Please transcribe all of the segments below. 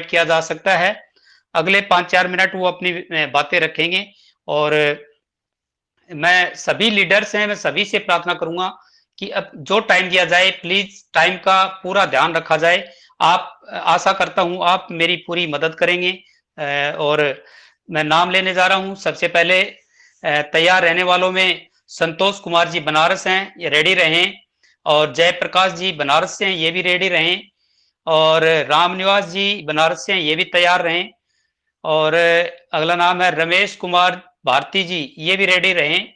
किया जा सकता है। अगले 5-4 मिनट वो अपनी बातें रखेंगे और मैं सभी लीडर्स हैं, मैं सभी से प्रार्थना करूंगा कि अब जो टाइम दिया जाए प्लीज टाइम का पूरा ध्यान रखा जाए। आप आशा करता हूं आप मेरी पूरी मदद करेंगे और मैं नाम लेने जा रहा हूं। सबसे पहले तैयार रहने वालों में संतोष कुमार जी बनारस हैं, ये रेडी रहें। और जयप्रकाश जी बनारस से हैं, ये भी रेडी रहें। और रामनिवास जी बनारस से हैं, ये भी तैयार रहें। और अगला नाम है रमेश कुमार भारती जी, ये भी रेडी रहें।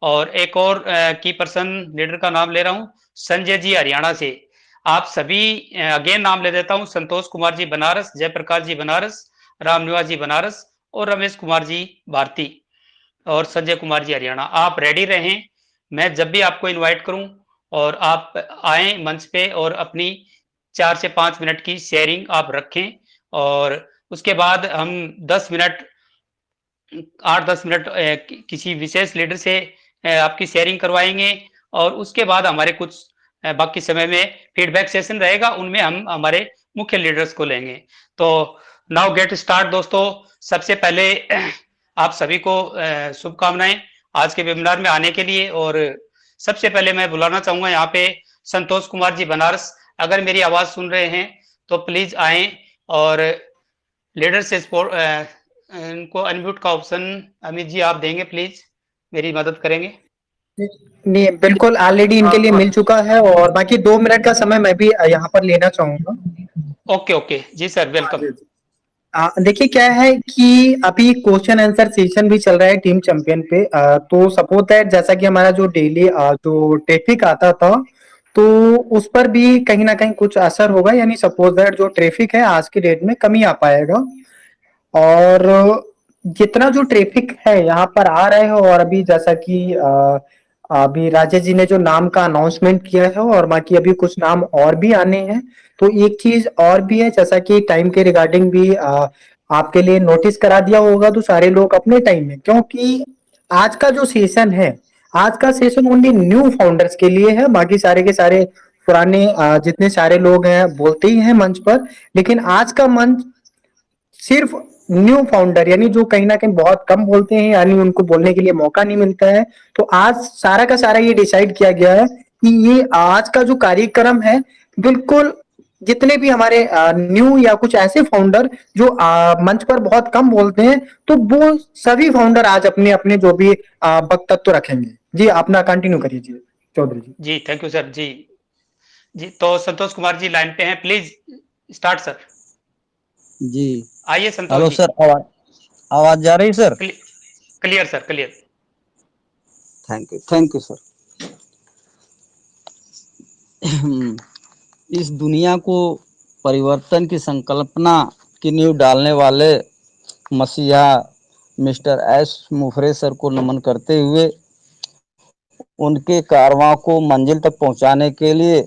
और एक और की पर्सन लीडर का नाम ले रहा हूं, संजय जी हरियाणा से। आप सभी अगेन नाम ले देता हूं, संतोष कुमार जी बनारस, जयप्रकाश जी बनारस, रामनिवास जी बनारस और रमेश कुमार जी भारती और संजय कुमार जी हरियाणा। आप रेडी रहें, मैं जब भी आपको इनवाइट करूं और आप आए मंच पे और अपनी 4 से 5 मिनट की शेयरिंग आप रखें। और उसके बाद हम 10 मिनट 8-10 मिनट किसी विशेष लीडर से आपकी शेयरिंग करवाएंगे। और उसके बाद हमारे कुछ बाकी समय में फीडबैक सेशन रहेगा, उनमें हम हमारे मुख्य लीडर्स को लेंगे। तो नाउ गेट स्टार्ट दोस्तों। सबसे पहले आप सभी को शुभकामनाएं आज के वेबिनार में आने के लिए। और सबसे पहले मैं बुलाना चाहूंगा यहाँ पे संतोष कुमार जी बनारस, अगर मेरी आवाज सुन रहे हैं तो प्लीज आए और लीडर से इनको अनम्यूट का ऑप्शन अमित जी आप देंगे, प्लीज मेरी मदद करेंगे। नहीं, बिल्कुल ऑलरेडी इनके लिए मिल चुका है और बाकी 2 मिनट का समय मैं भी यहाँ पर लेना चाहूंगा। ओके ओके जी सर, वेलकम। देखिए क्या है कि अभी क्वेश्चन आंसर सेशन भी चल रहा है टीम चैंपियन पे। तो सपोज दैट जैसा कि हमारा जो डेली जो ट्रैफिक आता था तो उस पर भी कहीं ना कहीं कुछ असर होगा, यानी सपोज दैट जो ट्रैफिक है आज की डेट में कमी आ पाएगा। और जितना जो ट्रैफिक है यहाँ पर आ रहे हो और अभी जैसा कि अभी राजेश जी ने जो नाम का अनाउंसमेंट किया है और बाकी अभी कुछ नाम और भी आने हैं। तो एक चीज और भी है, जैसा कि टाइम के रिगार्डिंग भी आपके लिए नोटिस करा दिया होगा तो सारे लोग अपने टाइम में, क्योंकि आज का जो सेशन है, आज का सेशन ओनली न्यू फाउंडर्स के लिए है। बाकी सारे के सारे पुराने जितने सारे लोग हैं बोलते ही हैं मंच पर, लेकिन आज का मंच सिर्फ न्यू फाउंडर यानी जो कहीं ना कहीं बहुत कम बोलते हैं, यानी उनको बोलने के लिए मौका नहीं मिलता है। तो आज सारा का सारा ये डिसाइड किया गया है कि ये आज का जो कार्यक्रम है बिल्कुल जितने भी हमारे न्यू या कुछ ऐसे फाउंडर जो मंच पर बहुत कम बोलते हैं, तो वो सभी फाउंडर आज अपने अपने जो भी वक्तत्व रखेंगे। जी अपना कंटिन्यू करिए जी चौधरी जी। जी थैंक यू सर। जी जी, तो संतोष कुमार जी लाइन पे हैं, प्लीज स्टार्ट सर। जी आइए संतोष हेलो जी। सर, आवाज आवाज जा रही sir? Clear sir, clear. Thank you sir. इस दुनिया को परिवर्तन की संकल्पना की नींव डालने वाले मसीहा मिस्टर एस मुफरे सर को नमन करते हुए उनके कारवां को मंजिल तक पहुंचाने के लिए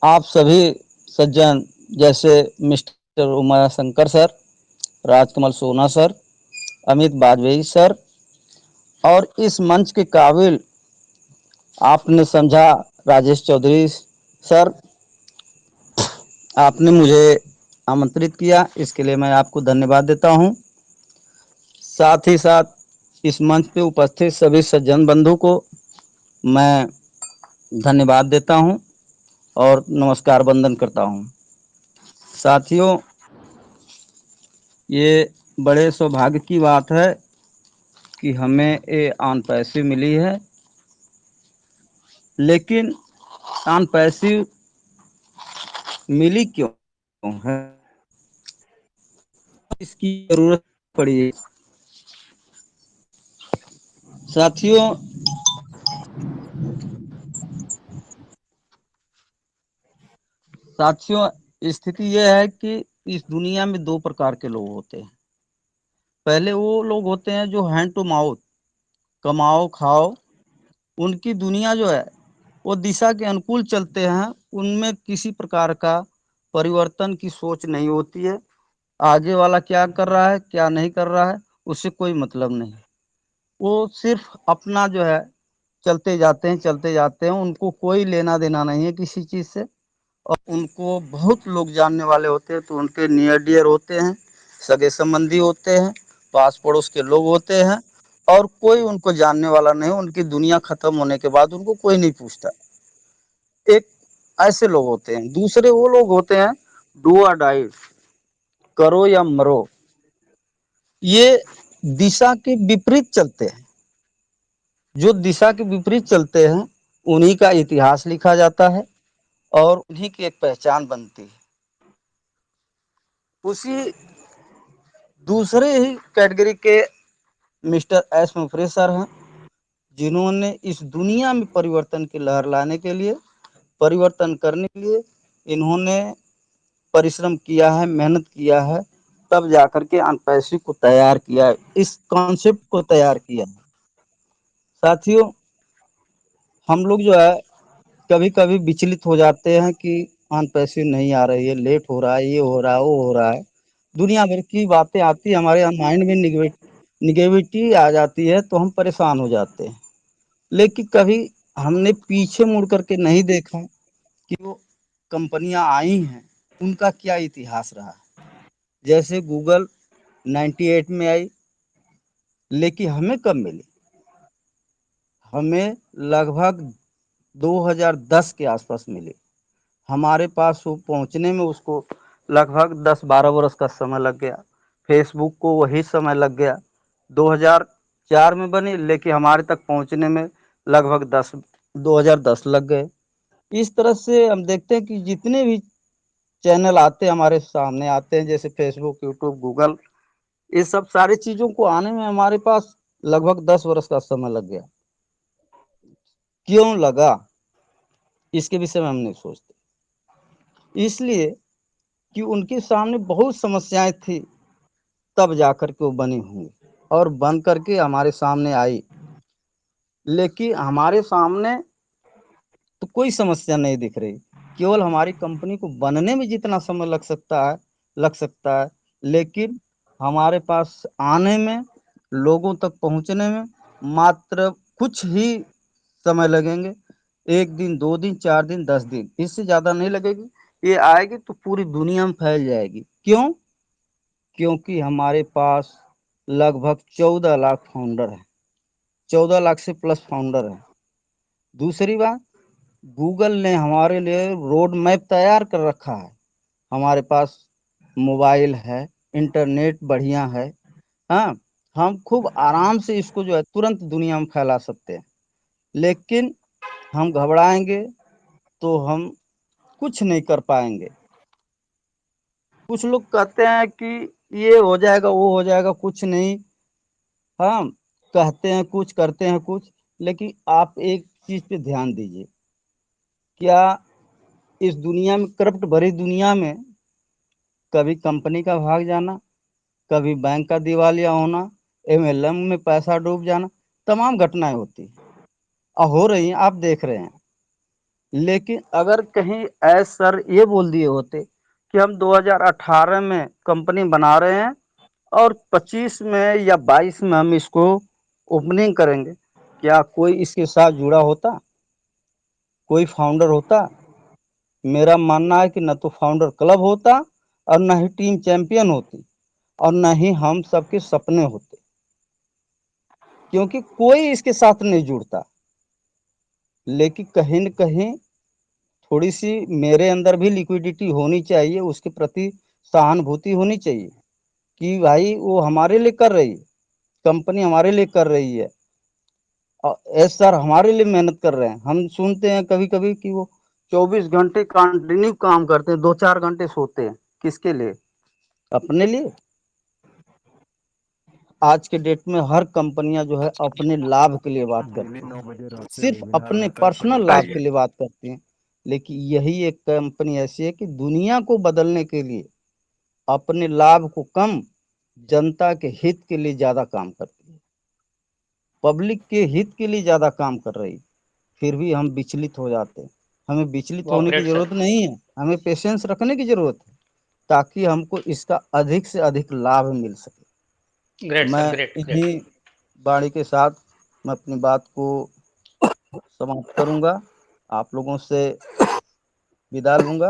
आप सभी सज्जन जैसे मिस्टर उमा शंकर सर, राजकमल सोना सर, अमित बाजपेयी सर और इस मंच के काबिल आपने समझा राजेश चौधरी सर, आपने मुझे आमंत्रित किया, इसके लिए मैं आपको धन्यवाद देता हूं। साथ ही साथ इस मंच पे उपस्थित सभी सज्जन बंधु को मैं धन्यवाद देता हूं और नमस्कार वंदन करता हूं। साथियों, ये बड़े सौभाग्य की बात है कि हमें ये ऑन पैसिव मिली है, लेकिन ऑन पैसिव मिली क्यों है, इसकी जरूरत पड़ी है। साथियों, स्थिति यह है कि इस दुनिया में दो प्रकार के लोग होते हैं। पहले वो लोग होते हैं जो हैंड टू माउथ, कमाओ खाओ, उनकी दुनिया जो है वो दिशा के अनुकूल चलते हैं, उनमें किसी प्रकार का परिवर्तन की सोच नहीं होती है। आगे वाला क्या कर रहा है क्या नहीं कर रहा है उससे कोई मतलब नहीं, वो सिर्फ अपना जो है चलते जाते हैं, उनको कोई लेना देना नहीं है किसी चीज से। और उनको बहुत लोग जानने वाले होते हैं, तो उनके नियर डियर होते हैं, सगे संबंधी होते हैं, पास पड़ोस के लोग होते हैं, और कोई उनको जानने वाला नहीं। उनकी दुनिया खत्म होने के बाद उनको कोई नहीं पूछता। एक ऐसे लोग होते हैं। दूसरे वो लोग होते हैं डू और डाई, करो या मरो। ये दिशा के विपरीत चलते हैं। जो दिशा के विपरीत चलते हैं उन्हीं का इतिहास लिखा जाता है और उन्हीं की एक पहचान बनती है। उसी दूसरे ही कैटेगरी के मिस्टर एस मुफरे सर हैं, जिन्होंने इस दुनिया में परिवर्तन की लहर लाने के लिए, परिवर्तन करने के लिए इन्होंने परिश्रम किया है, मेहनत किया है, तब जाकर के अनपैसी को तैयार किया है, इस कॉन्सेप्ट को तैयार किया है। साथियों, हम लोग जो है कभी कभी विचलित हो जाते हैं कि अनपैसी नहीं आ रही है, लेट हो रहा है, ये हो रहा है, वो हो रहा है, दुनिया भर की बातें आती है, हमारे माइंड में निगेटिविटी आ जाती है, तो हम परेशान हो जाते हैं। लेकिन कभी हमने पीछे मुड़ करके नहीं देखा कि वो कंपनियां आई हैं, उनका क्या इतिहास रहा। जैसे गूगल 98 में आई, लेकिन हमें कब मिली? हमें लगभग 2010 के आसपास मिली। हमारे पास वो पहुंचने में उसको लगभग 10-12 वर्ष का समय लग गया। फेसबुक को वही समय लग गया। 2004 में बनी, लेकिन हमारे तक पहुंचने में लगभग 2010 लग गए। इस तरह से हम देखते हैं कि जितने भी चैनल आते हैं हमारे सामने आते हैं, जैसे फेसबुक, यूट्यूब, गूगल, ये सब सारी चीजों को आने में हमारे पास लगभग 10 वर्ष का समय लग गया। क्यों लगा, इसके विषय में हम नहीं सोचते। इसलिए कि उनके सामने बहुत समस्याएं थी, तब जाकर के वो बनी होंगी और बन करके हमारे सामने आई। लेकिन हमारे सामने तो कोई समस्या नहीं दिख रही, केवल हमारी कंपनी को बनने में जितना समय लग सकता है, लेकिन हमारे पास आने में, लोगों तक पहुंचने में मात्र कुछ ही समय लगेंगे। 1 दिन, 2 दिन, 4 दिन, 10 दिन, इससे ज्यादा नहीं लगेगी। ये आएगी तो पूरी दुनिया में फैल जाएगी। क्यों? क्योंकि हमारे पास लगभग 14 लाख फाउंडर हैं, 14 लाख से प्लस फाउंडर हैं। दूसरी बात, गूगल ने हमारे लिए रोड मैप तैयार कर रखा है। हमारे पास मोबाइल है, इंटरनेट बढ़िया है, हाँ, हम खूब आराम से इसको जो है तुरंत दुनिया में फैला सकते हैं। लेकिन हम घबराएंगे तो हम कुछ नहीं कर पाएंगे। कुछ लोग कहते हैं कि ये हो जाएगा, वो हो जाएगा, कुछ नहीं। हाँ, कहते हैं कुछ, करते हैं कुछ। लेकिन आप एक चीज पे ध्यान दीजिए, क्या इस दुनिया में, करप्ट भरी दुनिया में, कभी कंपनी का भाग जाना, कभी बैंक का दिवालिया होना, एमएलएम में पैसा डूब जाना, तमाम घटनाएं होती हैं और हो रही हैं, आप देख रहे हैं। लेकिन अगर कहीं ऐस सर ये बोल दिए होते कि हम 2018 में कंपनी बना रहे हैं और 25 में या 22 में हम इसको ओपनिंग करेंगे, क्या कोई इसके साथ जुड़ा होता? कोई फाउंडर होता? मेरा मानना है कि न तो फाउंडर क्लब होता और न ही टीम चैंपियन होती और न ही हम सबके सपने होते, क्योंकि कोई इसके साथ नहीं जुड़ता। लेकिन कहीं न कहीं थोड़ी सी मेरे अंदर भी लिक्विडिटी होनी चाहिए, उसके प्रति सहानुभूति होनी चाहिए कि भाई वो हमारे लिए कर रही है, कंपनी हमारे लिए कर रही है, एस सर हमारे लिए मेहनत कर रहे हैं। हम सुनते हैं कभी कभी कि वो 24 घंटे कंटिन्यू काम करते हैं, 2-4 घंटे सोते हैं। किसके लिए? अपने लिए। आज के डेट में हर कंपनियां जो है अपने लाभ के लिए बात करती हैं, सिर्फ अपने पर्सनल लाभ के लिए बात करती हैं। लेकिन यही एक कंपनी ऐसी है कि दुनिया को बदलने के लिए अपने लाभ को कम, जनता के हित के लिए ज्यादा काम करती है, पब्लिक के हित के लिए ज्यादा काम कर रही। फिर भी हम विचलित हो जाते हैं। हमें विचलित वाह, होने की ग्रेट सर। जरूरत नहीं है, हमें पेशेंस रखने की जरूरत है, ताकि हमको इसका अधिक से अधिक लाभ मिल सके। ग्रेट सर, मैं ग्रेट ग्रेट। इन्हीं वाणी के साथ मैं अपनी बात को समाप्त करूंगा। आप लोगों से विदा लूंगा।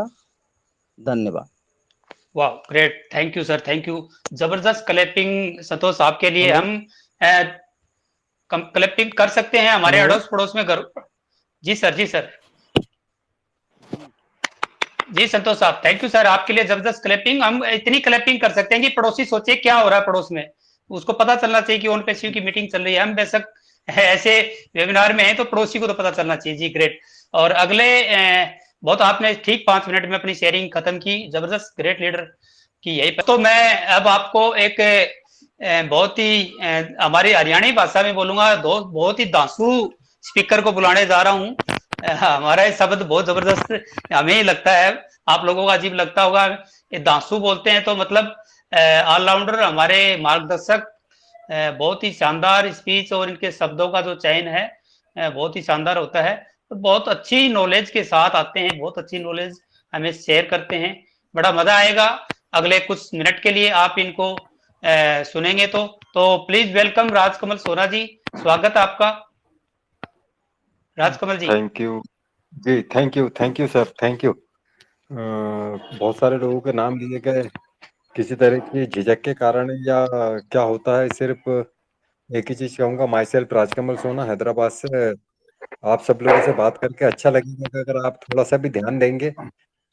धन्यवाद। वाह, great, thank you sir, thank you. जबरदस्त क्लैपिंग संतोष साहब के लिए। हेलो। हम क्लैपिंग कर सकते हैं हमारे हेलो। अड़ोस पड़ोस में घर। जी सर, जी सर, जी संतोष साहब, थैंक यू सर, आपके लिए जबरदस्त क्लैपिंग। हम इतनी क्लैपिंग कर सकते हैं कि पड़ोसी सोचे क्या हो रहा है पड़ोस में, उसको पता चलना चाहिए कि ओन पेशिव की मीटिंग चल रही है। हम बेशक ऐसे वेबिनार में हैं तो पड़ोसी को तो पता चलना चाहिए। जी ग्रेट। और अगले बहुत आपने ठीक 5 मिनट में अपनी शेयरिंग खत्म की, जबरदस्त, ग्रेट लीडर की यही। तो मैं अब आपको एक बहुत ही हमारी हरियाणी भाषा में बोलूंगा, बहुत ही दांसू स्पीकर को बुलाने जा रहा हूँ। हमारा ये शब्द बहुत जबरदस्त हमें ही लगता है, आप लोगों को अजीब लगता होगा। ये दांसू बोलते हैं तो मतलब ऑलराउंडर, हमारे मार्गदर्शक, बहुत ही शानदार स्पीच और इनके शब्दों का जो चयन है बहुत ही शानदार होता है। तो बहुत अच्छी नॉलेज के साथ आते हैं, बहुत अच्छी नॉलेज हमें शेयर करते हैं, बड़ा मजा आएगा। अगले कुछ मिनट के लिए आप इनको सुनेंगे तो प्लीज वेलकम राजकमल सोना जी, स्वागत है आपका Rajkamal ji. Thank you ji, thank you sir, thank you. बहुत सारे लोगों के नाम लिए गए, किसी तरह की झिझक के कारण या क्या होता है, सिर्फ एक ही चीज कहूंगा, माई सेल्फ राजकमल सोना, हैदराबाद से। आप सब लोगों से बात करके अच्छा लगेगा कि अगर आप थोड़ा सा भी ध्यान देंगे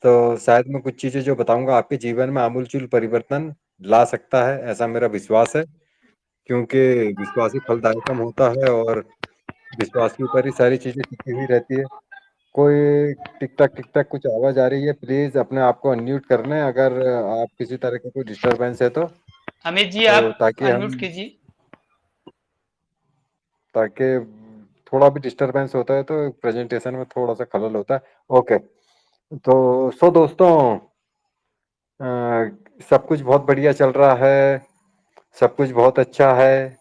तो शायद मैं कुछ चीजें जो बताऊंगा आपके जीवन में आमूलचूल परिवर्तन ला सकता है, ऐसा मेरा विश्वास है। क्योंकि विश्वास ही फलदायकम होता है और विश्वास के ऊपर ही सारी चीजें टिकी हुई रहती है। कोई टिक टक कुछ आवाज आ रही है, प्लीज अपने आप को अनम्यूट कर लें अगर आप किसी तरह का कोई डिस्टरबेंस है अमित जी तो आप अनम्यूट कीजिए। ताकि थोड़ा भी डिस्टरबेंस होता है तो प्रेजेंटेशन में थोड़ा सा खलल होता है। ओके, तो दोस्तों, अ, सब कुछ बहुत बढ़िया चल रहा है, सब कुछ बहुत अच्छा है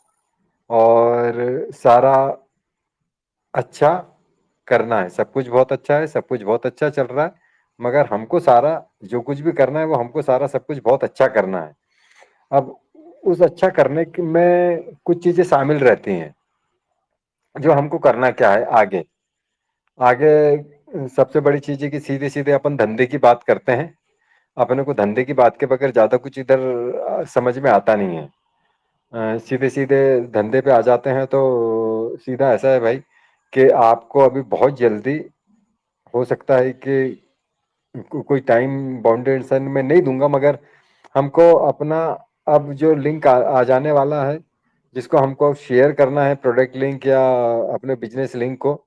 और सारा अच्छा करना है। सब कुछ बहुत अच्छा है, सब कुछ बहुत अच्छा चल रहा है, मगर हमको सारा जो कुछ भी करना है वो हमको सारा सब कुछ बहुत अच्छा करना है। अब उस अच्छा करने में कुछ चीजें शामिल रहती हैं, जो हमको करना क्या है आगे। आगे सबसे बड़ी चीज है कि सीधे सीधे अपन धंधे की बात करते हैं। अपने को धंधे की बात के बगैर ज्यादा कुछ इधर समझ में आता नहीं है। सीधे सीधे धंधे पे आ जाते हैं तो सीधा ऐसा है भाई कि आपको अभी बहुत जल्दी हो सकता है कि कोई टाइम बाउंडेशन में नहीं दूंगा, मगर हमको अपना अब जो लिंक आ जाने वाला है, जिसको हमको शेयर करना है, प्रोडक्ट लिंक या अपने बिजनेस लिंक को,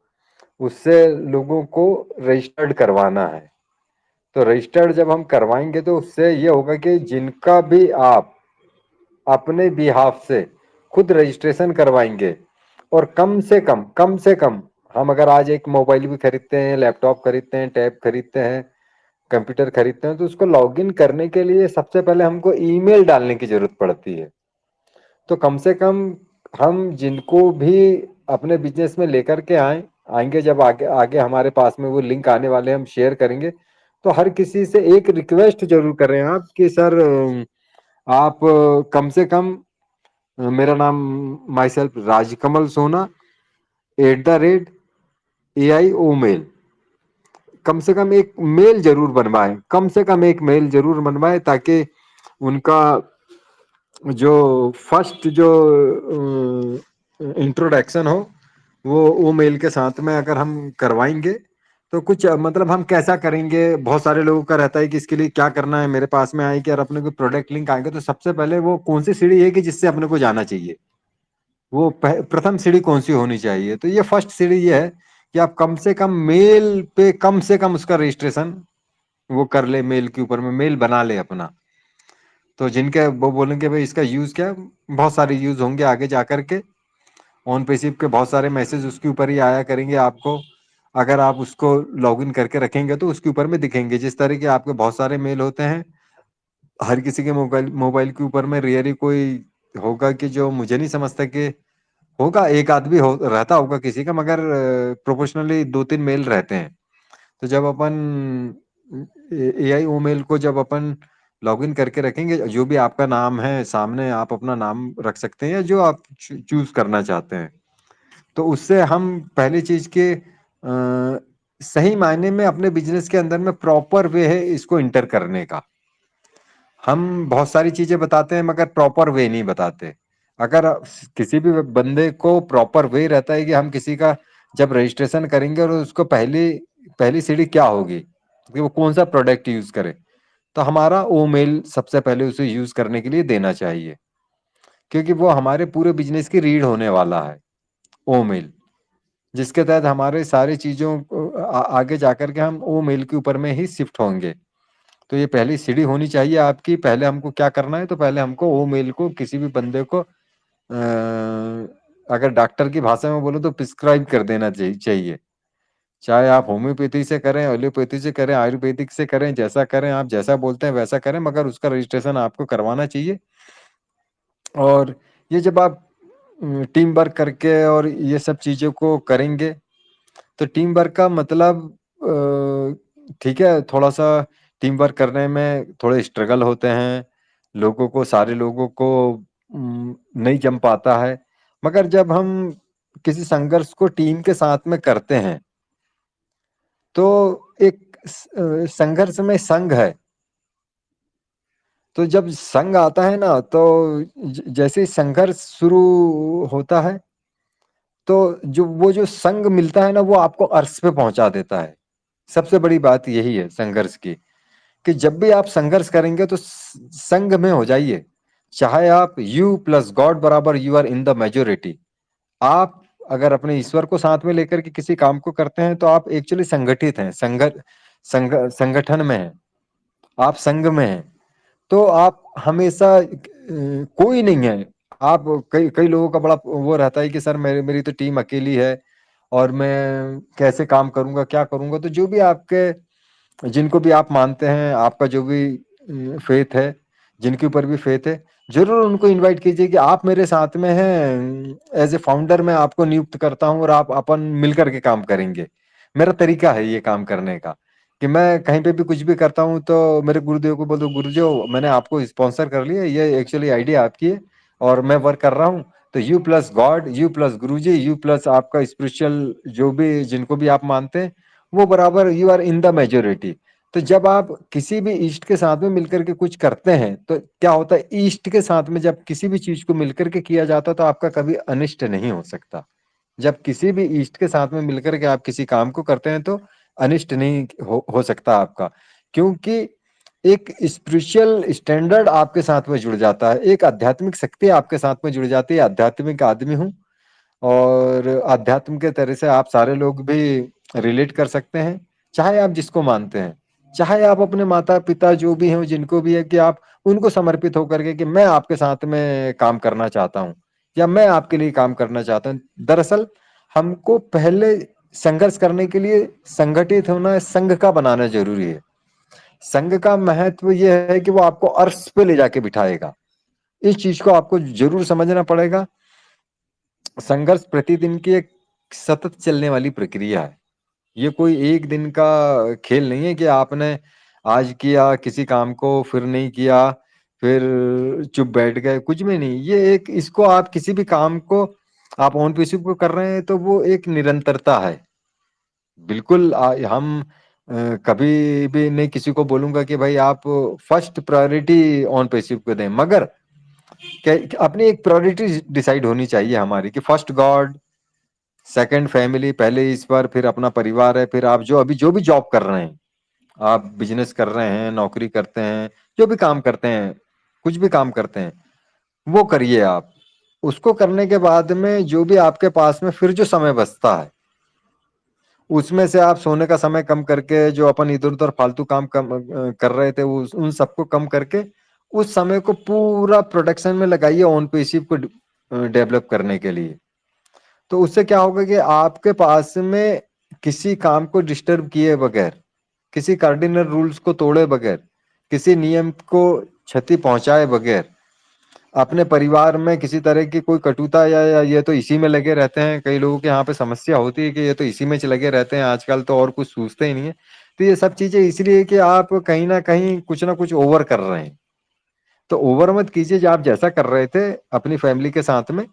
उससे लोगों को रजिस्टर्ड करवाना है। तो रजिस्टर्ड जब हम करवाएंगे तो उससे ये होगा कि जिनका भी आप अपने बिहाफ से खुद रजिस्ट्रेशन करवाएंगे, और कम से कम हम अगर आज एक मोबाइल भी खरीदते हैं, लैपटॉप खरीदते हैं, टैब खरीदते हैं, कंप्यूटर खरीदते हैं, तो उसको लॉगिन करने के लिए सबसे पहले हमको ईमेल डालने की जरूरत पड़ती है। तो कम से कम हम जिनको भी अपने बिजनेस में लेकर के आएंगे, जब आगे आगे हमारे पास में वो लिंक आने वाले हम शेयर करेंगे, तो हर किसी से एक रिक्वेस्ट जरूर करें आप कि सर आप कम से कम मेरा नाम माई सेल्फ राजकमल सोना @AI मेल, कम से कम एक मेल जरूर बनवाएं, कम से कम एक मेल जरूर बनवाएं, ताकि उनका जो फर्स्ट जो इंट्रोडक्शन हो वो मेल के साथ में अगर हम करवाएंगे तो कुछ मतलब हम कैसा करेंगे। बहुत सारे लोगों का रहता है कि इसके लिए क्या करना है, मेरे पास में आए कि यार अपने को प्रोडक्ट लिंक आएंगे तो सबसे पहले वो कौन सी सीढ़ी है कि जिससे अपने को जाना चाहिए, वो प्रथम सीढ़ी कौन सी होनी चाहिए। तो ये फर्स्ट सीढ़ी ये है कि आप कम से कम मेल पे कम से कम उसका रजिस्ट्रेशन वो कर ले, मेल के ऊपर में मेल बना ले अपना। तो जिनके वो बोलेंगे भाई इसका यूज क्या है, बहुत सारे यूज होंगे आगे जा करके। ऑन पेसिव के बहुत सारे मैसेज उसके ऊपर ही आया करेंगे आपको, अगर आप उसको लॉगिन करके रखेंगे तो उसके ऊपर में दिखेंगे। जिस तरह के आपके बहुत सारे मेल होते हैं, हर किसी के मोबाइल मोबाइल के ऊपर में रेयरली कोई होगा कि जो मुझे नहीं समझता कि होगा, एक आदमी रहता होगा किसी का, मगर प्रोपोर्शनली 2-3 मेल रहते हैं। तो जब अपन AI ओ मेल को जब अपन लॉगिन करके रखेंगे, जो भी आपका नाम है सामने आप अपना नाम रख सकते हैं या जो आप चूज करना चाहते हैं, तो उससे हम पहली चीज के सही मायने में अपने बिजनेस के अंदर में प्रॉपर वे है इसको इंटर करने का। हम बहुत सारी चीजें बताते हैं मगर प्रॉपर वे नहीं बताते। अगर किसी भी बंदे को प्रॉपर वे रहता है कि हम किसी का जब रजिस्ट्रेशन करेंगे और उसको पहली पहली सीढ़ी क्या होगी कि वो कौन सा प्रोडक्ट यूज करे, तो हमारा ओ मेल सबसे पहले उसे यूज करने के लिए देना चाहिए, क्योंकि वो हमारे पूरे बिजनेस की रीड होने वाला है ओ मेल, जिसके तहत हमारे सारी चीजों आगे जाकर के हम ओ मेल के ऊपर में ही शिफ्ट होंगे। तो ये पहली सीढ़ी होनी चाहिए आपकी। पहले हमको क्या करना है, तो पहले हमको ओ मेल को किसी भी बंदे को अगर डॉक्टर की भाषा में बोलो तो प्रिस्क्राइब कर देना चाहिए। चाहे आप होम्योपैथी से करें, एलोपैथी से करें, आयुर्वेदिक से करें, जैसा करें, आप जैसा बोलते हैं वैसा करें, मगर उसका रजिस्ट्रेशन आपको करवाना चाहिए। और ये जब आप टीम वर्क करके और ये सब चीजों को करेंगे, तो टीम वर्क का मतलब ठीक है, थोड़ा सा टीम वर्क करने में थोड़े स्ट्रगल होते हैं, लोगों को, सारे लोगों को नहीं जम पाता है। मगर जब हम किसी संघर्ष को टीम के साथ में करते हैं, तो एक संघर्ष में संघ है। तो जब संघ आता है ना, तो जैसे ही संघर्ष शुरू होता है, तो जो संघ मिलता है ना, वो आपको अर्श पे पहुंचा देता है। सबसे बड़ी बात यही है संघर्ष की, कि जब भी आप संघर्ष करेंगे तो संघ में हो जाइए। चाहे आप यू प्लस गॉड बराबर you are in the majority. आप अगर अपने ईश्वर को साथ में लेकर के किसी काम को करते हैं, तो आप एक्चुअली संगठित हैं, संगठन में हैं, आप संघ में हैं। तो आप हमेशा कोई नहीं है। आप कई कई लोगों का बड़ा वो रहता है कि सर मेरी तो टीम अकेली है और मैं कैसे काम करूंगा, क्या करूंगा। तो जो भी आपके, जिनको भी आप मानते हैं, आपका जो भी फेथ है, जिनके ऊपर भी फेथ है, जरूर उनको इनवाइट कीजिए कि आप मेरे साथ में हैं। एज ए फाउंडर मैं आपको नियुक्त करता हूं और आप अपन मिलकर के काम करेंगे। मेरा तरीका है ये काम करने का, कि मैं कहीं पे भी कुछ भी करता हूँ तो मेरे गुरुदेव को बोल दो, गुरुदेव मैंने आपको स्पॉन्सर कर लिया, ये एक्चुअली आइडिया आपकी है और मैं वर्क कर रहा हूँ। तो you plus god, you plus Guruji, you plus आपका स्पिरिचुअल जो भी, जिनको भी आप मानते हैं, वो बराबर you are in the majority. तो जब आप किसी भी ईस्ट के साथ में मिलकर के कुछ करते हैं, तो क्या होता है, ईस्ट के साथ में जब किसी भी चीज को मिलकर के किया जाता है, तो आपका कभी अनिष्ट नहीं हो सकता। जब किसी भी ईस्ट के साथ में मिलकर के आप किसी काम को करते हैं, तो अनिष्ट नहीं हो सकता आपका, क्योंकि एक स्पिरिचुअल स्टैंडर्ड आपके साथ में जुड़ जाता है, एक आध्यात्मिक शक्ति आपके साथ में जुड़ जाती है। आध्यात्मिक आदमी हूँ और अध्यात्म के तरह से आप सारे लोग भी रिलेट कर सकते हैं, चाहे आप जिसको मानते हैं, चाहे आप अपने माता पिता जो भी हैं, जिनको भी है, कि आप उनको समर्पित होकर के कि मैं आपके साथ में काम करना चाहता हूँ या मैं आपके लिए काम करना चाहता हूँ। दरअसल हमको पहले संघर्ष करने के लिए संगठित होना, संघ का बनाना जरूरी है। संघ का महत्व यह है कि वो आपको अर्श पे ले जाके बिठाएगा। इस चीज को आपको जरूर समझना पड़ेगा। संघर्ष प्रतिदिन की एक सतत चलने वाली प्रक्रिया है। ये कोई एक दिन का खेल नहीं है कि आपने आज किया किसी काम को, फिर नहीं किया, फिर चुप बैठ गए, कुछ भी नहीं। ये एक, इसको आप किसी भी काम को आप ऑन पेसिव को कर रहे हैं, तो वो एक निरंतरता है। बिल्कुल हम कभी भी नहीं किसी को बोलूंगा कि भाई आप फर्स्ट प्रायोरिटी ऑन पेसिव को दें, मगर अपनी एक प्रायोरिटी डिसाइड होनी चाहिए हमारी, कि फर्स्ट गॉड, सेकंड फैमिली, पहले ईश्वर, फिर अपना परिवार है, फिर आप जो भी जॉब कर रहे हैं, आप बिजनेस कर रहे हैं, नौकरी करते हैं, जो भी काम करते हैं, कुछ भी काम करते हैं, वो करिए आप। उसको करने के बाद में जो भी आपके पास में फिर जो समय बचता है, उसमें से आप सोने का समय कम करके, जो अपन इधर उधर फालतू काम कम कर रहे थे, उन सबको कम करके उस समय को पूरा प्रोडक्शन में लगाइए, ऑन पेसिव को डेवलप करने के लिए। तो उससे क्या होगा कि आपके पास में किसी काम को डिस्टर्ब किए बगैर, किसी कार्डिनल रूल्स को तोड़े बगैर, किसी नियम को क्षति पहुंचाए बगैर, अपने परिवार में किसी तरह की कोई कटुता या ये तो इसी में लगे रहते हैं, कई लोगों के यहाँ पे समस्या होती है कि ये तो इसी में लगे रहते हैं आजकल, तो और कुछ सोचते ही नहीं है। तो ये सब चीजें इसलिए कि आप कहीं ना कहीं कुछ ना कुछ ओवर कर रहे हैं। तो ओवर मत कीजिए। जो आप जैसा कर रहे थे अपनी फैमिली के साथ में,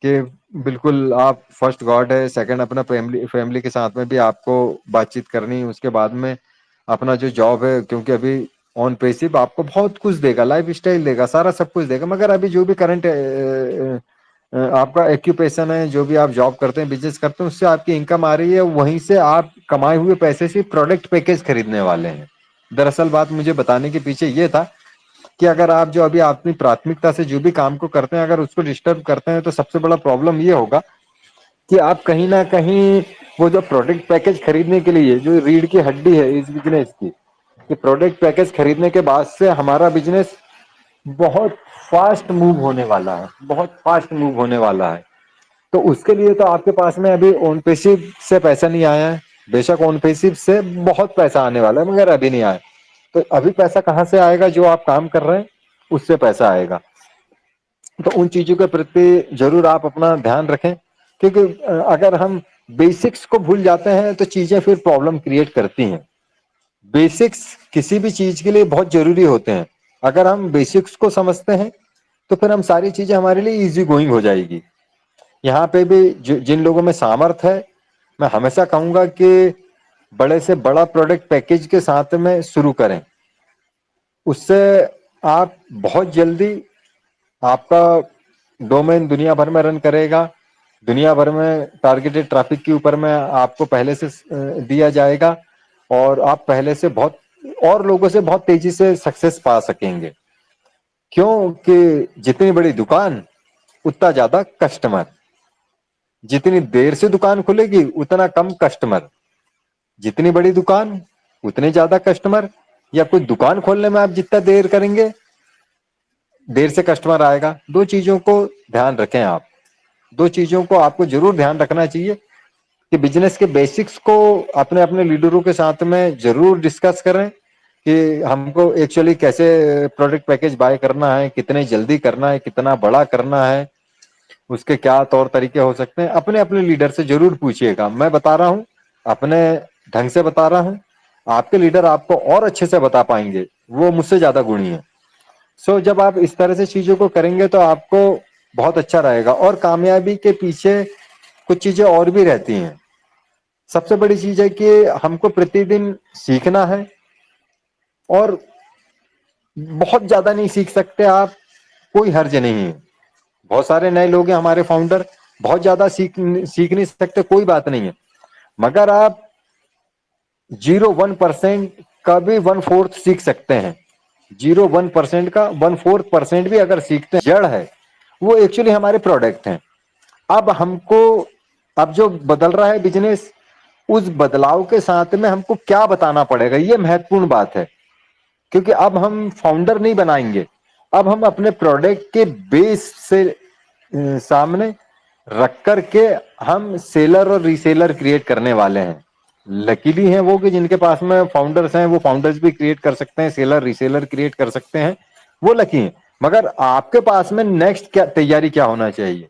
कि बिल्कुल आप फर्स्ट गॉड है, सेकंड अपना फैमिली के साथ में भी आपको बातचीत करनी, उसके बाद में अपना जो जॉब है, क्योंकि अभी ऑन पेसिव आपको बहुत कुछ देगा, लाइफ स्टाइल देगा, सारा सब कुछ देगा, मगर अभी जो भी करंट आपका एक्यूपेशन है, जो भी आप जॉब करते हैं, बिजनेस करते हैं, उससे आपकी इनकम आ रही है, वहीं से आप कमाए हुए पैसे से प्रोडक्ट पैकेज खरीदने वाले हैं। दरअसल बात मुझे बताने के पीछे ये था कि अगर आप जो अभी अपनी प्राथमिकता से जो भी काम को करते हैं, अगर उसको डिस्टर्ब करते हैं, तो सबसे बड़ा प्रॉब्लम ये होगा कि आप कहीं ना कहीं वो जो प्रोडक्ट पैकेज खरीदने के लिए जो रीढ़ की हड्डी है इस बिजनेस की, कि प्रोडक्ट पैकेज खरीदने के बाद से हमारा बिजनेस बहुत फास्ट मूव होने वाला है, बहुत फास्ट मूव होने वाला है। तो उसके लिए तो आपके पास में अभी ऑन पेसिव से पैसा नहीं आया है, बेशक ऑन पेसिव से बहुत पैसा आने वाला है, मगर अभी नहीं आया। तो अभी पैसा कहाँ से आएगा? जो आप काम कर रहे हैं उससे पैसा आएगा। तो उन चीजों के प्रति जरूर आप अपना ध्यान रखें, क्योंकि अगर हम बेसिक्स को भूल जाते हैं तो चीजें फिर प्रॉब्लम क्रिएट करती हैं। बेसिक्स किसी भी चीज के लिए बहुत जरूरी होते हैं। अगर हम बेसिक्स को समझते हैं तो फिर हम सारी चीजें हमारे लिए इजी गोइंग हो जाएगी। यहाँ पे भी जिन लोगों में सामर्थ्य है, मैं हमेशा कहूंगा कि बड़े से बड़ा प्रोडक्ट पैकेज के साथ में शुरू करें। उससे आप बहुत जल्दी आपका डोमेन दुनिया भर में रन करेगा, दुनिया भर में टारगेटेड ट्रैफिक के ऊपर में आपको पहले से दिया जाएगा, और आप पहले से बहुत और लोगों से बहुत तेजी से सक्सेस पा सकेंगे। क्योंकि जितनी बड़ी दुकान उतना ज्यादा कस्टमर, जितनी देर से दुकान खुलेगी उतना कम कस्टमर, जितनी बड़ी दुकान उतने ज्यादा कस्टमर, या कोई दुकान खोलने में आप जितना देर करेंगे देर से कस्टमर आएगा। दो चीजों को ध्यान रखें आप, दो चीजों को आपको जरूर ध्यान रखना चाहिए कि बिजनेस के बेसिक्स को अपने अपने लीडरों के साथ में जरूर डिस्कस करें कि हमको एक्चुअली कैसे प्रोडक्ट पैकेज बाय करना है, कितने जल्दी करना है, कितना बड़ा करना है, उसके क्या तौर तरीके हो सकते हैं। अपने अपने लीडर से जरूर पूछिएगा। मैं बता रहा हूँ, अपने ढंग से बता रहा हूँ, आपके लीडर आपको और अच्छे से बता पाएंगे, वो मुझसे ज्यादा गुणी है। सो जब आप इस तरह से चीजों को करेंगे तो आपको बहुत अच्छा रहेगा। और कामयाबी के पीछे कुछ चीजें और भी रहती हैं। सबसे बड़ी चीज है कि हमको प्रतिदिन सीखना है, और बहुत ज्यादा नहीं सीख सकते आप, कोई हर्ज नहीं है। बहुत सारे नए लोग हैं हमारे फाउंडर, बहुत ज्यादा सीख नहीं सकते, कोई बात नहीं है, मगर आप 0.1% का भी 1/4 सीख सकते हैं। 0.1% का 1/4% भी अगर सीखते हैं, जड़ है वो एक्चुअली हमारे प्रोडक्ट हैं। अब हमको, अब जो बदल रहा है बिजनेस, उस बदलाव के साथ में हमको क्या बताना पड़ेगा, ये महत्वपूर्ण बात है। क्योंकि अब हम फाउंडर नहीं बनाएंगे, अब हम अपने प्रोडक्ट के बेस से सामने रख करके हम सेलर और रीसेलर क्रिएट करने वाले हैं। लकीली हैं वो कि जिनके पास में फाउंडर्स हैं, वो फाउंडर्स भी क्रिएट कर सकते हैं, सेलर रीसेलर क्रिएट कर सकते हैं, वो लकी हैं। मगर आपके पास में नेक्स्ट क्या तैयारी क्या होना चाहिए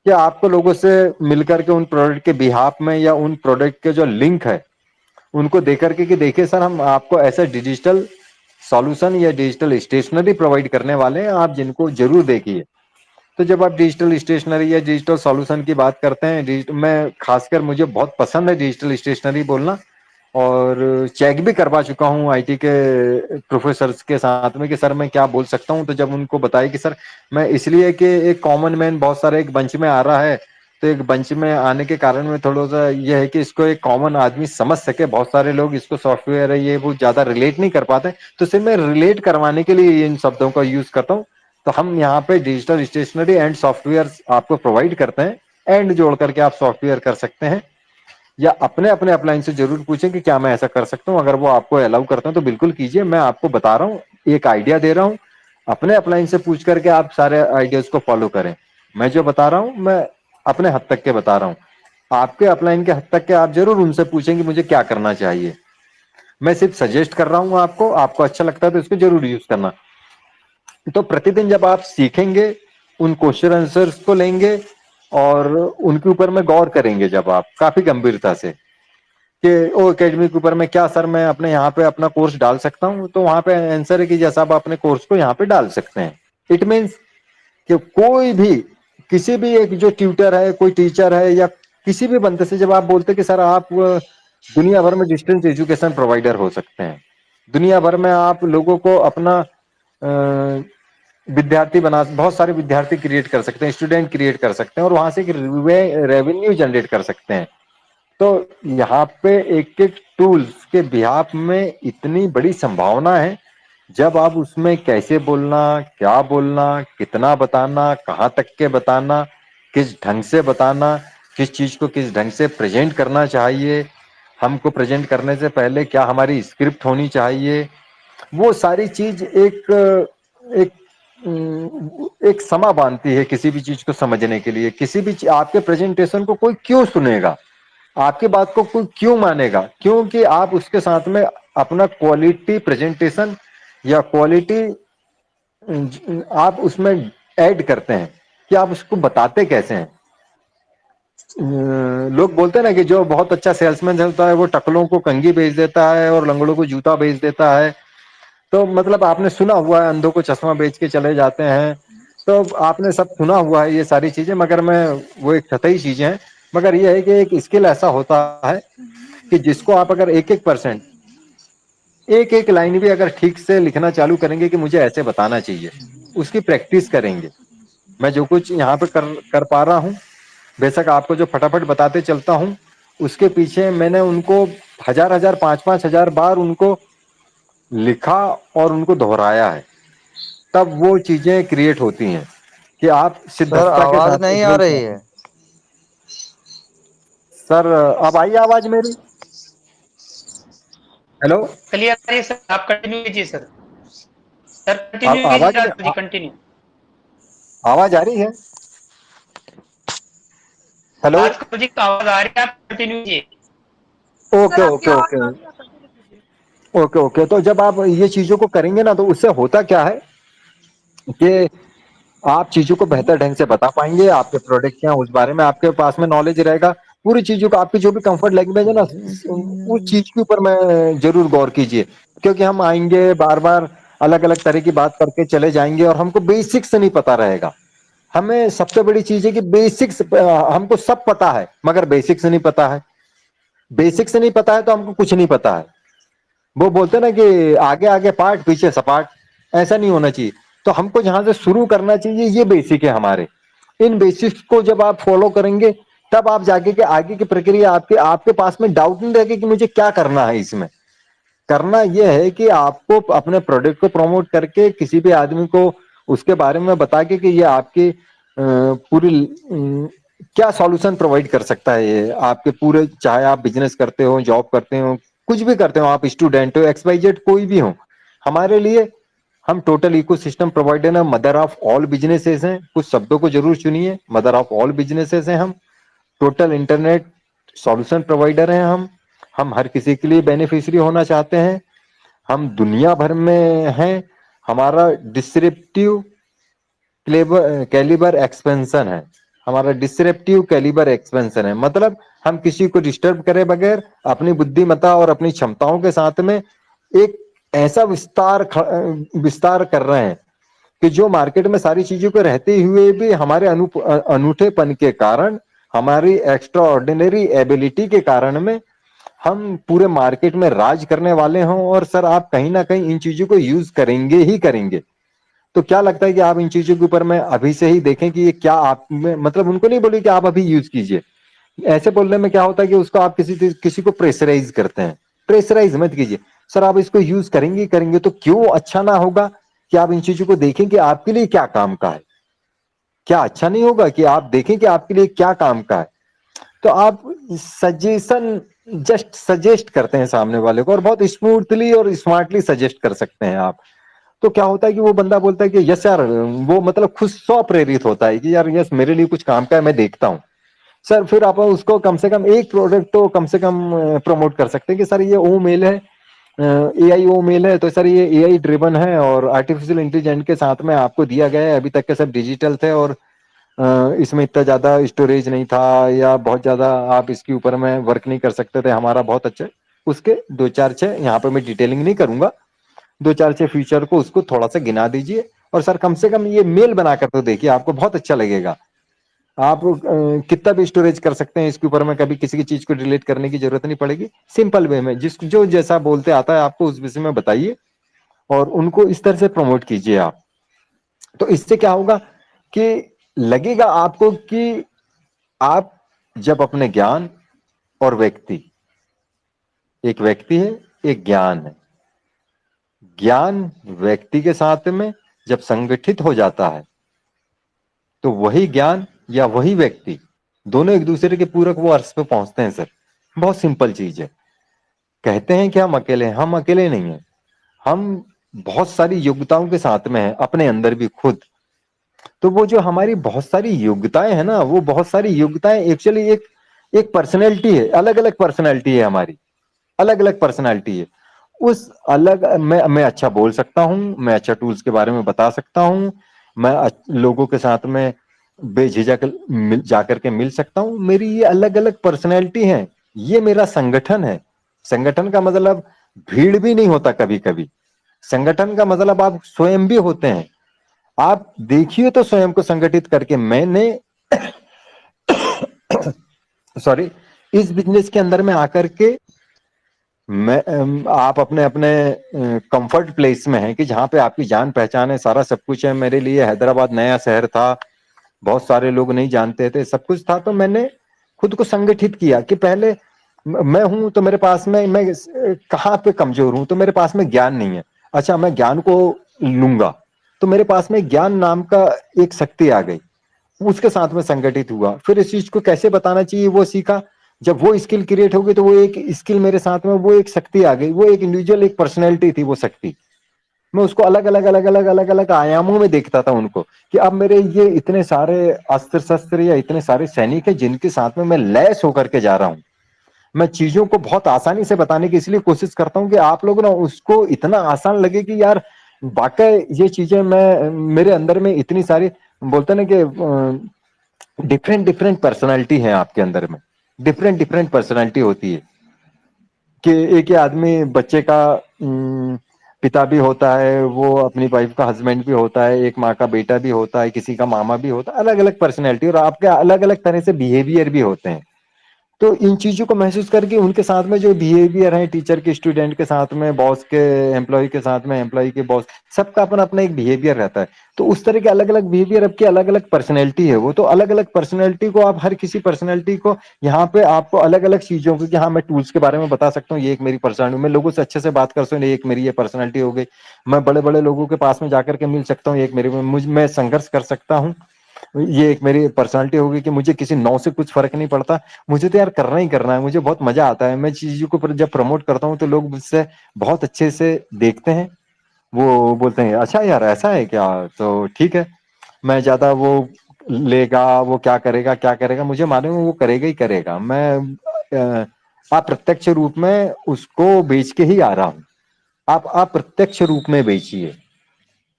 कि आपको लोगों से मिलकर के उन प्रोडक्ट के बिहाफ में, या उन प्रोडक्ट के जो लिंक है उनको देकर के कि देखिए सर, हम आपको ऐसा डिजिटल सॉल्यूशन या डिजिटल स्टेशनरी प्रोवाइड करने वाले हैं, आप जिनको जरूर देखिए। तो जब आप डिजिटल स्टेशनरी या डिजिटल सॉल्यूशन की बात करते हैं, मैं खासकर मुझे बहुत पसंद है डिजिटल स्टेशनरी बोलना, और चेक भी करवा चुका हूँ आईटी के प्रोफेसर्स के साथ में कि सर मैं क्या बोल सकता हूँ। तो जब उनको बताया कि सर मैं इसलिए कि एक कॉमन मैन बहुत सारे एक बंच में आ रहा है, तो एक बंच में आने के कारण में थोड़ा सा ये है कि इसको एक कॉमन आदमी समझ सके। बहुत सारे लोग इसको सॉफ्टवेयर है ये वो ज्यादा रिलेट नहीं कर पाते, तो सिर्फ मैं रिलेट करवाने के लिए इन शब्दों का यूज करता हूँ। तो हम यहाँ पे डिजिटल स्टेशनरी एंड सॉफ्टवेयर आपको प्रोवाइड करते हैं, एंड जोड़ करके आप सॉफ्टवेयर कर सकते हैं, या अपने अपने अपलाइन से जरूर पूछें कि क्या मैं ऐसा कर सकता हूँ। अगर वो आपको अलाउ करते हैं तो बिल्कुल कीजिए। मैं आपको बता रहा हूँ, एक आइडिया दे रहा हूँ, अपने अपलाइन से पूछ करके आप सारे आइडियाज को फॉलो करें। मैं जो बता रहा हूँ मैं अपने हद तक के बता रहा हूँ, आपके अपलाइन के हद तक के आप जरूर उनसे पूछेंगे मुझे क्या करना चाहिए। मैं सिर्फ सजेस्ट कर रहा हूँ आपको, आपको अच्छा लगता है तो इसको जरूर यूज करना। तो प्रतिदिन जब आप सीखेंगे, उन क्वेश्चन आंसर्स को लेंगे और उनके ऊपर में गौर करेंगे, जब आप काफी गंभीरता से कि ओ एकेडमी के ऊपर में क्या सर मैं अपने यहाँ पे अपना कोर्स डाल सकता हूँ, तो वहां पे आंसर है कि जैसा आप अपने कोर्स को यहाँ पे डाल सकते हैं। इट मीन्स कि कोई भी किसी भी एक जो ट्यूटर है, कोई टीचर है, या किसी भी बंदे से जब आप बोलते कि सर आप दुनिया भर में डिस्टेंस एजुकेशन प्रोवाइडर हो सकते हैं, दुनिया भर में आप लोगों को अपना विद्यार्थी बना, बहुत सारे विद्यार्थी क्रिएट कर सकते हैं, स्टूडेंट क्रिएट कर सकते हैं, और वहां से एक रेवेन्यू जनरेट कर सकते हैं। तो यहाँ पे एक एक टूल्स के बिहाफ में इतनी बड़ी संभावना है, जब आप उसमें कैसे बोलना, क्या बोलना, कितना बताना, कहाँ तक के बताना, किस ढंग से बताना, किस चीज को किस ढंग से प्रेजेंट करना चाहिए, हमको प्रेजेंट करने से पहले क्या हमारी स्क्रिप्ट होनी चाहिए, वो सारी चीज एक एक समा बांधती है किसी भी चीज को समझने के लिए। किसी भी आपके प्रेजेंटेशन को कोई क्यों सुनेगा, आपकी बात को कोई क्यों मानेगा, क्योंकि आप उसके साथ में अपना क्वालिटी प्रेजेंटेशन या क्वालिटी आप उसमें ऐड करते हैं कि आप उसको बताते कैसे हैं। लोग बोलते हैं ना कि जो बहुत अच्छा सेल्समैन होता है वो टकलों को कंघी बेच देता है और लंगड़ों को जूता बेच देता है। तो मतलब आपने सुना हुआ है, अंधों को चश्मा बेच के चले जाते हैं, तो आपने सब सुना हुआ है ये सारी चीजें, मगर मैं वो एक सतही चीजें हैं। मगर ये है कि एक स्किल ऐसा होता है कि जिसको आप अगर 1-1%, एक लाइन भी अगर ठीक से लिखना चालू करेंगे कि मुझे ऐसे बताना चाहिए, उसकी प्रैक्टिस करेंगे। मैं जो कुछ यहाँ पे कर पा रहा हूँ, बेशक आपको जो फटाफट बताते चलता हूँ, उसके पीछे मैंने उनको 1000-1000 5-5 हजार बार उनको लिखा और उनको दोहराया है, तब वो चीजें क्रिएट होती हैं कि आप सर सिद्धता के आवाज साथ नहीं आ बोल रही पाए। है। सर अब आई आवाज मेरी? हेलो, क्लियर आ रही है सर, आप कंटिन्यू कीजिए सर। सर अब कंटिन्यू कीजिए आवाज जी, कंटिन्यू। आवाज आ रही है? हेलो, राजकमल जी आवाज आ रही है, आप कंटिन्यू कीजिए। Okay okay okay okay okay. तो जब आप ये चीजों को करेंगे ना, तो उससे होता क्या है कि आप चीजों को बेहतर ढंग से बता पाएंगे, आपके प्रोडक्ट क्या है उस बारे में आपके पास में नॉलेज रहेगा, पूरी चीजों का आपकी जो भी कंफर्ट लैंग्वेज है ना, उस चीज के ऊपर में जरूर गौर कीजिए। क्योंकि हम आएंगे बार बार अलग अलग तरह की बात करके चले जाएंगे और हमको बेसिक्स नहीं पता रहेगा। हमें सबसे बड़ी चीज है कि बेसिक्स, हमको सब पता है मगर बेसिक्स नहीं पता है। बेसिक्स नहीं पता है तो हमको कुछ नहीं पता है। वो बोलते हैं ना कि आगे आगे पाठ पीछे सपाट, ऐसा नहीं होना चाहिए। तो हमको जहां से शुरू करना चाहिए, ये बेसिक है हमारे। इन बेसिक्स को जब आप फॉलो करेंगे, तब आप जाके के आगे की प्रक्रिया, आपके आपके पास में डाउट नहीं रहेगा कि मुझे क्या करना है। इसमें करना यह है कि आपको अपने प्रोडक्ट को प्रमोट करके किसी भी आदमी को उसके बारे में बता के कि ये आपकी पूरी क्या सॉल्यूशन प्रोवाइड कर सकता है। ये आपके पूरे, चाहे आप बिजनेस करते हो, जॉब करते हो, कुछ भी करते हो, आप स्टूडेंट हो, XYZ कोई भी हो, हमारे लिए हम टोटल इकोसिस्टम प्रोवाइडर है, मदर ऑफ ऑल बिजनेसेस हैं। कुछ शब्दों को जरूर सुनिए, मदर ऑफ ऑल बिजनेसेस हैं हम। टोटल इंटरनेट सॉल्यूशन प्रोवाइडर हैं हम हर किसी के लिए बेनिफिशियरी होना चाहते हैं। हम दुनिया भर में हैं। हमारा डिस्क्रिप्टिव कैलिबर एक्सपेंशन है, हमारा डिस्क्रिप्टिव कैलिबर एक्सपेंशन है। मतलब हम किसी को डिस्टर्ब करे बगैर अपनी बुद्धिमत्ता और अपनी क्षमताओं के साथ में एक ऐसा विस्तार कर रहे हैं कि जो मार्केट में सारी चीजों को रहते हुए भी हमारे अनूठेपन के कारण, हमारी एक्स्ट्रा ऑर्डिनरी एबिलिटी के कारण में हम पूरे मार्केट में राज करने वाले हों। और सर आप कहीं ना कहीं इन चीजों को यूज करेंगे ही करेंगे। तो क्या लगता है कि आप इन चीजों के ऊपर में अभी से ही देखें कि ये क्या आप में, मतलब उनको नहीं बोलिए कि आप अभी यूज कीजिए। ऐसे बोलने में क्या होता है कि उसको आप किसी को प्रेशराइज करते हैं। प्रेशराइज मत कीजिए, सर आप इसको यूज करेंगे ही करेंगे। तो क्यों अच्छा ना होगा कि आप इन चीजों को देखें कि आपके लिए क्या काम का है। क्या अच्छा नहीं होगा कि आप देखें कि आपके लिए क्या काम का है। तो आप सजेशन जस्ट सजेस्ट करते हैं सामने वाले को, और बहुत स्मूथली और स्मार्टली सजेस्ट कर सकते हैं आप। तो क्या होता है कि वो बंदा बोलता है कि यस यार, वो मतलब खुद स्व प्रेरित होता है कि यार यस मेरे लिए कुछ काम का है, मैं देखता हूँ। सर फिर आप उसको कम से कम एक प्रोडक्ट तो कम से कम प्रमोट कर सकते हैं कि सर ये ओ मेल है, AI ओ मेल है, तो सर ये AI ड्रिवन है और आर्टिफिशियल इंटेलिजेंस के साथ में आपको दिया गया है। अभी तक के सब डिजिटल थे और इसमें इतना ज्यादा स्टोरेज नहीं था, या बहुत ज्यादा आप इसके ऊपर में वर्क नहीं कर सकते थे। हमारा बहुत अच्छा, उसके 2-4-6 यहाँ पे मैं डिटेलिंग नहीं करूंगा, 2-4-6 फीचर को उसको थोड़ा सा गिना दीजिए। और सर कम से कम ये मेल बनाकर तो देखिए, आपको बहुत अच्छा लगेगा आप कितना भी स्टोरेज कर सकते हैं इसके ऊपर में, कभी किसी की चीज को डिलीट करने की जरूरत नहीं पड़ेगी। सिंपल वे में जिस जो जैसा बोलते आता है आपको उस विषय में बताइए और उनको इस तरह से प्रमोट कीजिए आप। तो इससे क्या होगा कि लगेगा आपको कि आप जब अपने ज्ञान और व्यक्ति, एक व्यक्ति है एक ज्ञान है, ज्ञान व्यक्ति के साथ में जब संगठित हो जाता है तो वही ज्ञान या वही व्यक्ति दोनों एक दूसरे के पूरक वो अर्थ पे पहुंचते हैं सर। बहुत सिंपल चीज है। कहते हैं कि हम अकेले हैं, हम अकेले नहीं हैं, हम बहुत सारी योग्यताओं के साथ में हैं अपने अंदर भी खुद। तो वो जो हमारी बहुत सारी योग्यताएं हैं ना, वो बहुत सारी योग्यताएं एक्चुअली एक एक पर्सनैलिटी है, अलग अलग पर्सनैलिटी है हमारी, अलग अलग पर्सनैलिटी है। उस अलग मैं अच्छा बोल सकता हूँ, मैं अच्छा टूल्स के बारे में बता सकता हूँ, मैं लोगों के साथ में बेझिझक जाकर के मिल सकता हूँ। मेरी ये अलग अलग पर्सनैलिटी है, ये मेरा संगठन है। संगठन का मतलब भीड़ भी नहीं होता कभी कभी, संगठन का मतलब आप स्वयं भी होते हैं। आप देखिए तो स्वयं को संगठित करके मैंने सॉरी इस बिजनेस के अंदर में आकर के मैं आप अपने अपने कंफर्ट प्लेस में हैं कि जहां पे आपकी जान पहचान है, सारा सब कुछ है। मेरे लिए हैदराबाद नया शहर था, बहुत सारे लोग नहीं जानते थे, सब कुछ था। तो मैंने खुद को संगठित किया कि पहले मैं हूं तो मेरे पास में मैं कहाँ पे कमजोर हूं, तो मेरे पास में ज्ञान नहीं है। अच्छा मैं ज्ञान को लूंगा, तो मेरे पास में ज्ञान नाम का एक शक्ति आ गई, उसके साथ में संगठित हुआ। फिर इस चीज को कैसे बताना चाहिए वो सीखा। जब वो स्किल क्रिएट हो गई तो वो एक स्किल मेरे साथ में, वो एक शक्ति आ गई, वो एक इंडिविजुअल एक पर्सनैलिटी थी वो शक्ति। मैं उसको अलग अलग अलग अलग अलग अलग आयामों में देखता था उनको, कि अब मेरे ये इतने सारे अस्त्र शस्त्र या इतने सारे सैनिक है जिनके साथ में मैं लैस होकर के जा रहा हूं। मैं चीजों को बहुत आसानी से बताने की इसलिए कोशिश करता हूं कि आप लोग ना उसको इतना आसान लगे कि यार वाकई ये चीजें मैं मेरे अंदर में इतनी सारी, बोलते ना कि डिफरेंट डिफरेंट पर्सनालिटी है आपके अंदर में, डिफरेंट डिफरेंट पर्सनालिटी होती है। कि एक ही आदमी बच्चे का पिता भी होता है, वो अपनी वाइफ का हस्बैंड भी होता है, एक माँ का बेटा भी होता है, किसी का मामा भी होता है, अलग अलग पर्सनैलिटी और आपके अलग अलग तरह से बिहेवियर भी होते हैं। तो इन चीजों को महसूस करके उनके साथ में जो बिहेवियर है, टीचर के स्टूडेंट के साथ में, बॉस के एम्प्लॉय के साथ में, एम्प्लॉय के बॉस, सबका अपना अपना एक बिहेवियर रहता है। तो उस तरह के अलग अलग बिहेवियर, आपकी अलग अलग पर्सनैलिटी है वो। तो अलग अलग पर्सनैलिटी को आप हर किसी पर्सनैलिटी को यहाँ पे आपको अलग अलग चीजों को कि हाँ मैं टूल्स के बारे में बता सकता हूँ, ये एक मेरी पर्सनैलिटी, मैं लोगों से अच्छे से बात कर सकता हूँ, एक मेरी ये पर्सनैलिटी हो गई। मैं बड़े बड़े लोगों के पास में जाकर के मिल सकता हूँ, एक मेरी मैं संघर्ष कर सकता हूँ, ये एक मेरी पर्सनालिटी होगी। कि मुझे किसी नौ से कुछ फर्क नहीं पड़ता, मुझे तो यार करना ही करना है, मुझे बहुत मजा आता है। मैं चीजों को जब प्रमोट करता हूँ तो लोग मुझसे बहुत अच्छे से देखते हैं, वो बोलते हैं अच्छा यार ऐसा है क्या, तो ठीक है। मैं ज्यादा वो लेगा, वो क्या करेगा मुझे मालूम है वो करेगा ही करेगा। मैं अप्रत्यक्ष रूप में उसको बेच के ही आ रहा हूँ। आप अप्रत्यक्ष रूप में बेचिए,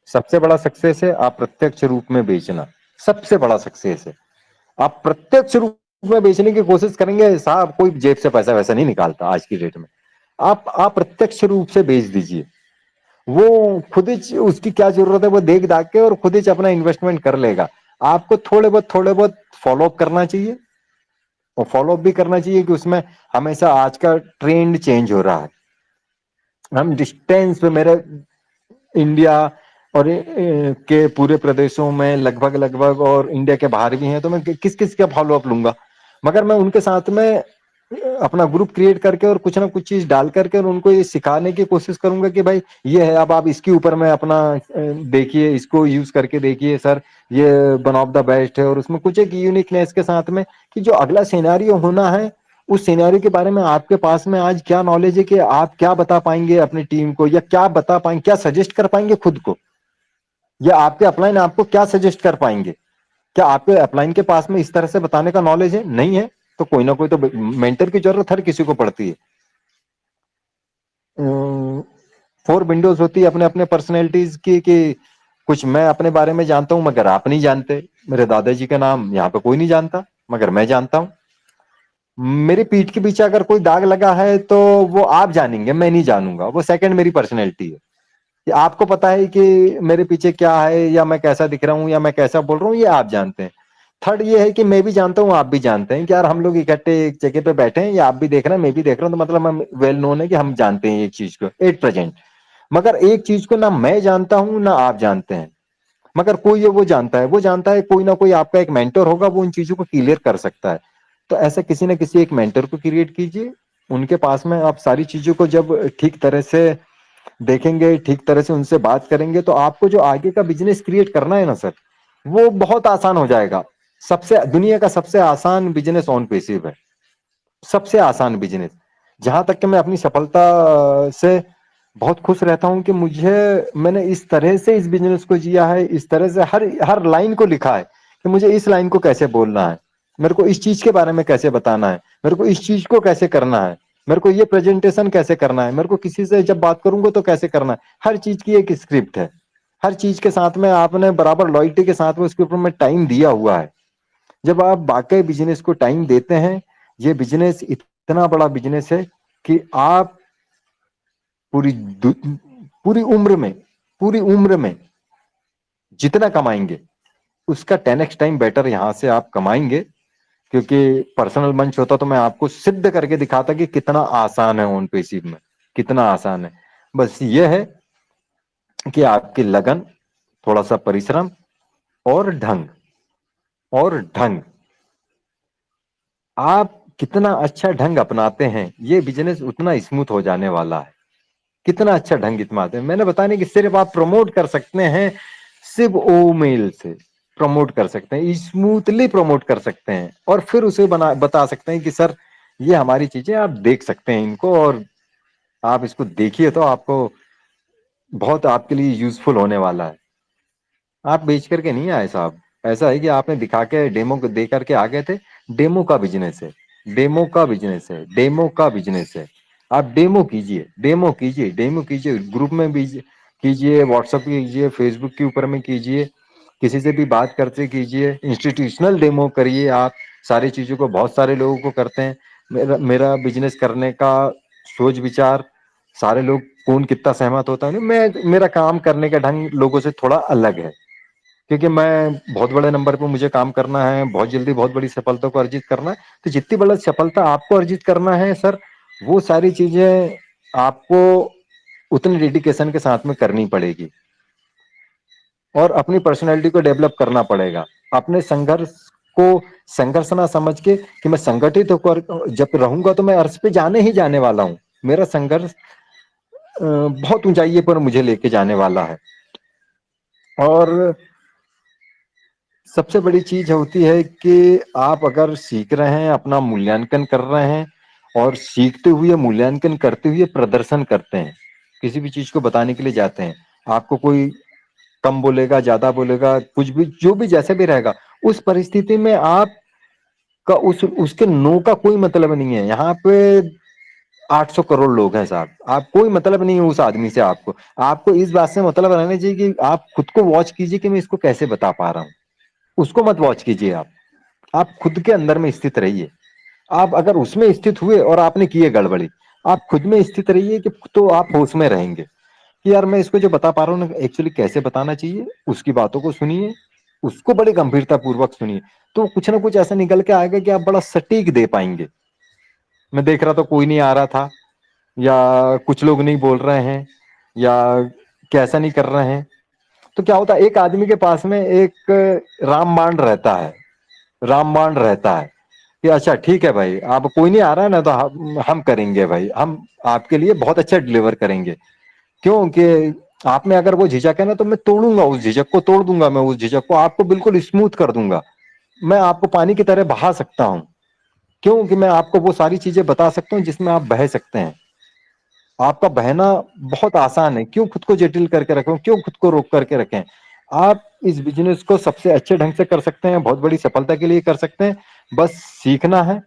सबसे बड़ा सक्सेस है आप प्रत्यक्ष रूप में बेचना, सबसे बड़ा सक्सेस है। आप प्रत्यक्ष रूप में बेचने की कोशिश करेंगे, साहब कोई जेब से पैसा वैसा नहीं निकालता आज की डेट में। आप प्रत्यक्ष रूप से बेच दीजिए, वो खुद ही उसकी क्या जरूरत है वो देख दाख के और खुद ही अपना इन्वेस्टमेंट कर लेगा। आपको थोड़े बहुत फॉलो अप करना चाहिए, और फॉलो अप भी करना चाहिए कि उसमें हमेशा आज का ट्रेंड चेंज हो रहा है। हम डिस्टेंस पे, मेरे इंडिया और के पूरे प्रदेशों में लगभग लगभग, और इंडिया के बाहर भी हैं, तो मैं किस किस का फॉलो अप लूंगा, मगर मैं उनके साथ में अपना ग्रुप क्रिएट करके और कुछ ना कुछ चीज डाल करके और उनको ये सिखाने की कोशिश करूंगा कि भाई ये है, अब आप इसके ऊपर में अपना देखिए, इसको यूज करके देखिए सर, ये वन ऑफ द बेस्ट है। और उसमें कुछ एक यूनिकनेस के साथ में कि जो अगला सिनेरियो होना है, उस सिनेरियो के बारे में आपके पास में आज क्या नॉलेज है, कि आप क्या बता पाएंगे अपनी टीम को, या क्या बता पाएंगे, क्या सजेस्ट कर पाएंगे खुद को, या आपके अपलाइन आपको क्या सजेस्ट कर पाएंगे। क्या आपके अपलाइन के पास में इस तरह से बताने का नॉलेज है? नहीं है, तो कोई ना कोई तो मेंटर की जरूरत हर किसी को पड़ती है। 4 विंडोज होती है अपने अपने पर्सनैलिटीज की, कि कुछ मैं अपने बारे में जानता हूं मगर आप नहीं जानते, मेरे दादाजी का नाम यहाँ पे कोई नहीं जानता मगर मैं जानता हूं। मेरे पीठ के पीछे अगर कोई दाग लगा है तो वो आप जानेंगे, मैं नहीं जानूंगा, वो सेकंड मेरी पर्सनैलिटी है। कि आपको पता है कि मेरे पीछे क्या है, या मैं कैसा दिख रहा हूं, या मैं कैसा बोल रहा हूं, ये आप जानते हैं। थर्ड ये है कि मैं भी जानता हूँ, आप भी जानते हैं कि यार हम लोग इकट्ठे एक जगह पे बैठे हैं, या आप भी देख रहे हैं, मैं भी देख रहा हूँ, तो मतलब हम वेल नोन है कि हम जानते हैं एक चीज को एट प्रेजेंट। मगर एक चीज को ना मैं जानता हूँ ना आप जानते हैं, मगर कोई है वो जानता है, वो जानता है कोई ना कोई आपका एक मेंटर होगा, वो उन चीजों को क्लियर कर सकता है। तो ऐसा किसी ना किसी एक मेंटर को क्रिएट कीजिए, उनके पास में आप सारी चीजों को जब ठीक तरह से देखेंगे, ठीक तरह से उनसे बात करेंगे, तो आपको जो आगे का बिजनेस क्रिएट करना है ना सर, वो बहुत आसान हो जाएगा। सबसे दुनिया का सबसे आसान बिजनेस ऑन पेसिव है, सबसे आसान बिजनेस। जहां तक कि मैं अपनी सफलता से बहुत खुश रहता हूं कि मैंने इस तरह से इस बिजनेस को जिया है, इस तरह से हर हर लाइन को लिखा है कि मुझे इस लाइन को कैसे बोलना है, मेरे को इस चीज के बारे में कैसे बताना है, मेरे को इस चीज को कैसे करना है, मेरे को ये प्रेजेंटेशन कैसे करना है, मेरे को किसी से जब बात करूंगा तो कैसे करना है। हर चीज की एक स्क्रिप्ट है, हर चीज के साथ में आपने बराबर लॉयल्टी के साथ में उसके ऊपर में टाइम दिया हुआ है। जब आप वाकई बिजनेस को टाइम देते हैं, ये बिजनेस इतना बड़ा बिजनेस है कि आप पूरी पूरी उम्र में, पूरी उम्र में जितना कमाएंगे उसका 10x टाइम बेटर यहां से आप कमाएंगे। क्योंकि पर्सनल मंच होता तो मैं आपको सिद्ध करके दिखाता कि कितना आसान है ऑन पेसिव में, कितना आसान है। बस ये है कि आपकी लगन, थोड़ा सा परिश्रम और ढंग, और ढंग, आप कितना अच्छा ढंग अपनाते हैं, ये बिजनेस उतना स्मूथ हो जाने वाला है। कितना अच्छा ढंग इतमाद है, मैंने बताने कि सिर्फ आप प्रमोट कर सकते हैं, सिर्फ ओ मेल से प्रमोट कर सकते हैं, स्मूथली प्रमोट कर सकते हैं, और फिर उसे बता सकते हैं कि सर ये हमारी चीजें आप देख सकते हैं इनको, और आप इसको देखिए तो आपको बहुत आपके लिए यूजफुल होने वाला है। आप बेच करके नहीं आए साहब, ऐसा है कि आपने दिखा के डेमो को दे करके आ गए थे। डेमो का बिजनेस है, डेमो का बिजनेस है, डेमो का बिजनेस है। आप डेमो कीजिए, डेमो कीजिए, डेमो कीजिए, ग्रुप में भी कीजिए, व्हाट्सएप कीजिए, फेसबुक के ऊपर में कीजिए, किसी से भी बात करते कीजिए, इंस्टीट्यूशनल डेमो करिए। आप सारी चीजों को बहुत सारे लोगों को करते हैं। मेरा बिजनेस करने का सोच विचार सारे लोग कौन कितना सहमत होता है नहीं, मैं मेरा काम करने का ढंग लोगों से थोड़ा अलग है, क्योंकि मैं बहुत बड़े नंबर पे मुझे काम करना है, बहुत जल्दी बहुत बड़ी सफलता को अर्जित करना है। तो जितनी बड़ी सफलता आपको अर्जित करना है सर, वो सारी चीजें आपको उतनी डेडिकेशन के साथ में करनी पड़ेगी, और अपनी पर्सनैलिटी को डेवलप करना पड़ेगा। अपने संघर्ष को संघर्ष ना समझ के कि मैं संगठित होकर जब रहूंगा तो मैं अर्श पे जाने ही जाने वाला हूँ। मेरा संघर्ष बहुत ऊंचाई पर मुझे लेके जाने वाला है। और सबसे बड़ी चीज होती है कि आप अगर सीख रहे हैं, अपना मूल्यांकन कर रहे हैं, और सीखते हुए मूल्यांकन करते हुए प्रदर्शन करते हैं, किसी भी चीज को बताने के लिए जाते हैं, आपको कोई कम बोलेगा, ज्यादा बोलेगा, कुछ भी जो भी जैसे भी रहेगा, उस परिस्थिति में आप का उसके नो का कोई मतलब नहीं है। यहाँ पे 800 करोड़ लोग हैं साहब, आप कोई मतलब नहीं है उस आदमी से। आपको आपको इस बात से मतलब रहना चाहिए कि आप खुद को वॉच कीजिए कि मैं इसको कैसे बता पा रहा हूँ। उसको मत वॉच कीजिए, आप खुद के अंदर में स्थित रहिए। आप अगर उसमें स्थित हुए और आपने किए गड़बड़ी, आप खुद में स्थित रहिए कि तो आप होश में रहेंगे कि यार मैं इसको जो बता पा रहा हूँ ना, एक्चुअली कैसे बताना चाहिए। उसकी बातों को सुनिए, उसको बड़े गंभीरता पूर्वक सुनिए, तो कुछ ना कुछ ऐसा निकल के आएगा कि आप बड़ा सटीक दे पाएंगे। मैं देख रहा था कोई नहीं आ रहा था, या कुछ लोग नहीं बोल रहे हैं, या कैसा नहीं कर रहे हैं, तो क्या होता है, एक आदमी के पास में एक रामबाण रहता है, रामबाण रहता है कि अच्छा ठीक है भाई, आप कोई नहीं आ रहा है ना, तो हम करेंगे भाई, हम आपके लिए बहुत अच्छा डिलीवर करेंगे। क्योंकि आप में अगर वो झिझक है ना, तो मैं तोड़ूंगा उस झिझक को, तोड़ दूंगा मैं उस झिझक को, आपको बिल्कुल स्मूथ कर दूंगा। मैं आपको पानी की तरह बहा सकता हूँ, क्योंकि मैं आपको वो सारी चीजें बता सकता हूँ जिसमें आप बह सकते हैं। आपका बहना बहुत आसान है, क्यों खुद को जटिल करके रखें, क्यों खुद को रोक करके रखें। आप इस बिजनेस को सबसे अच्छे ढंग से कर सकते हैं, बहुत बड़ी सफलता के लिए कर सकते हैं। बस सीखना है,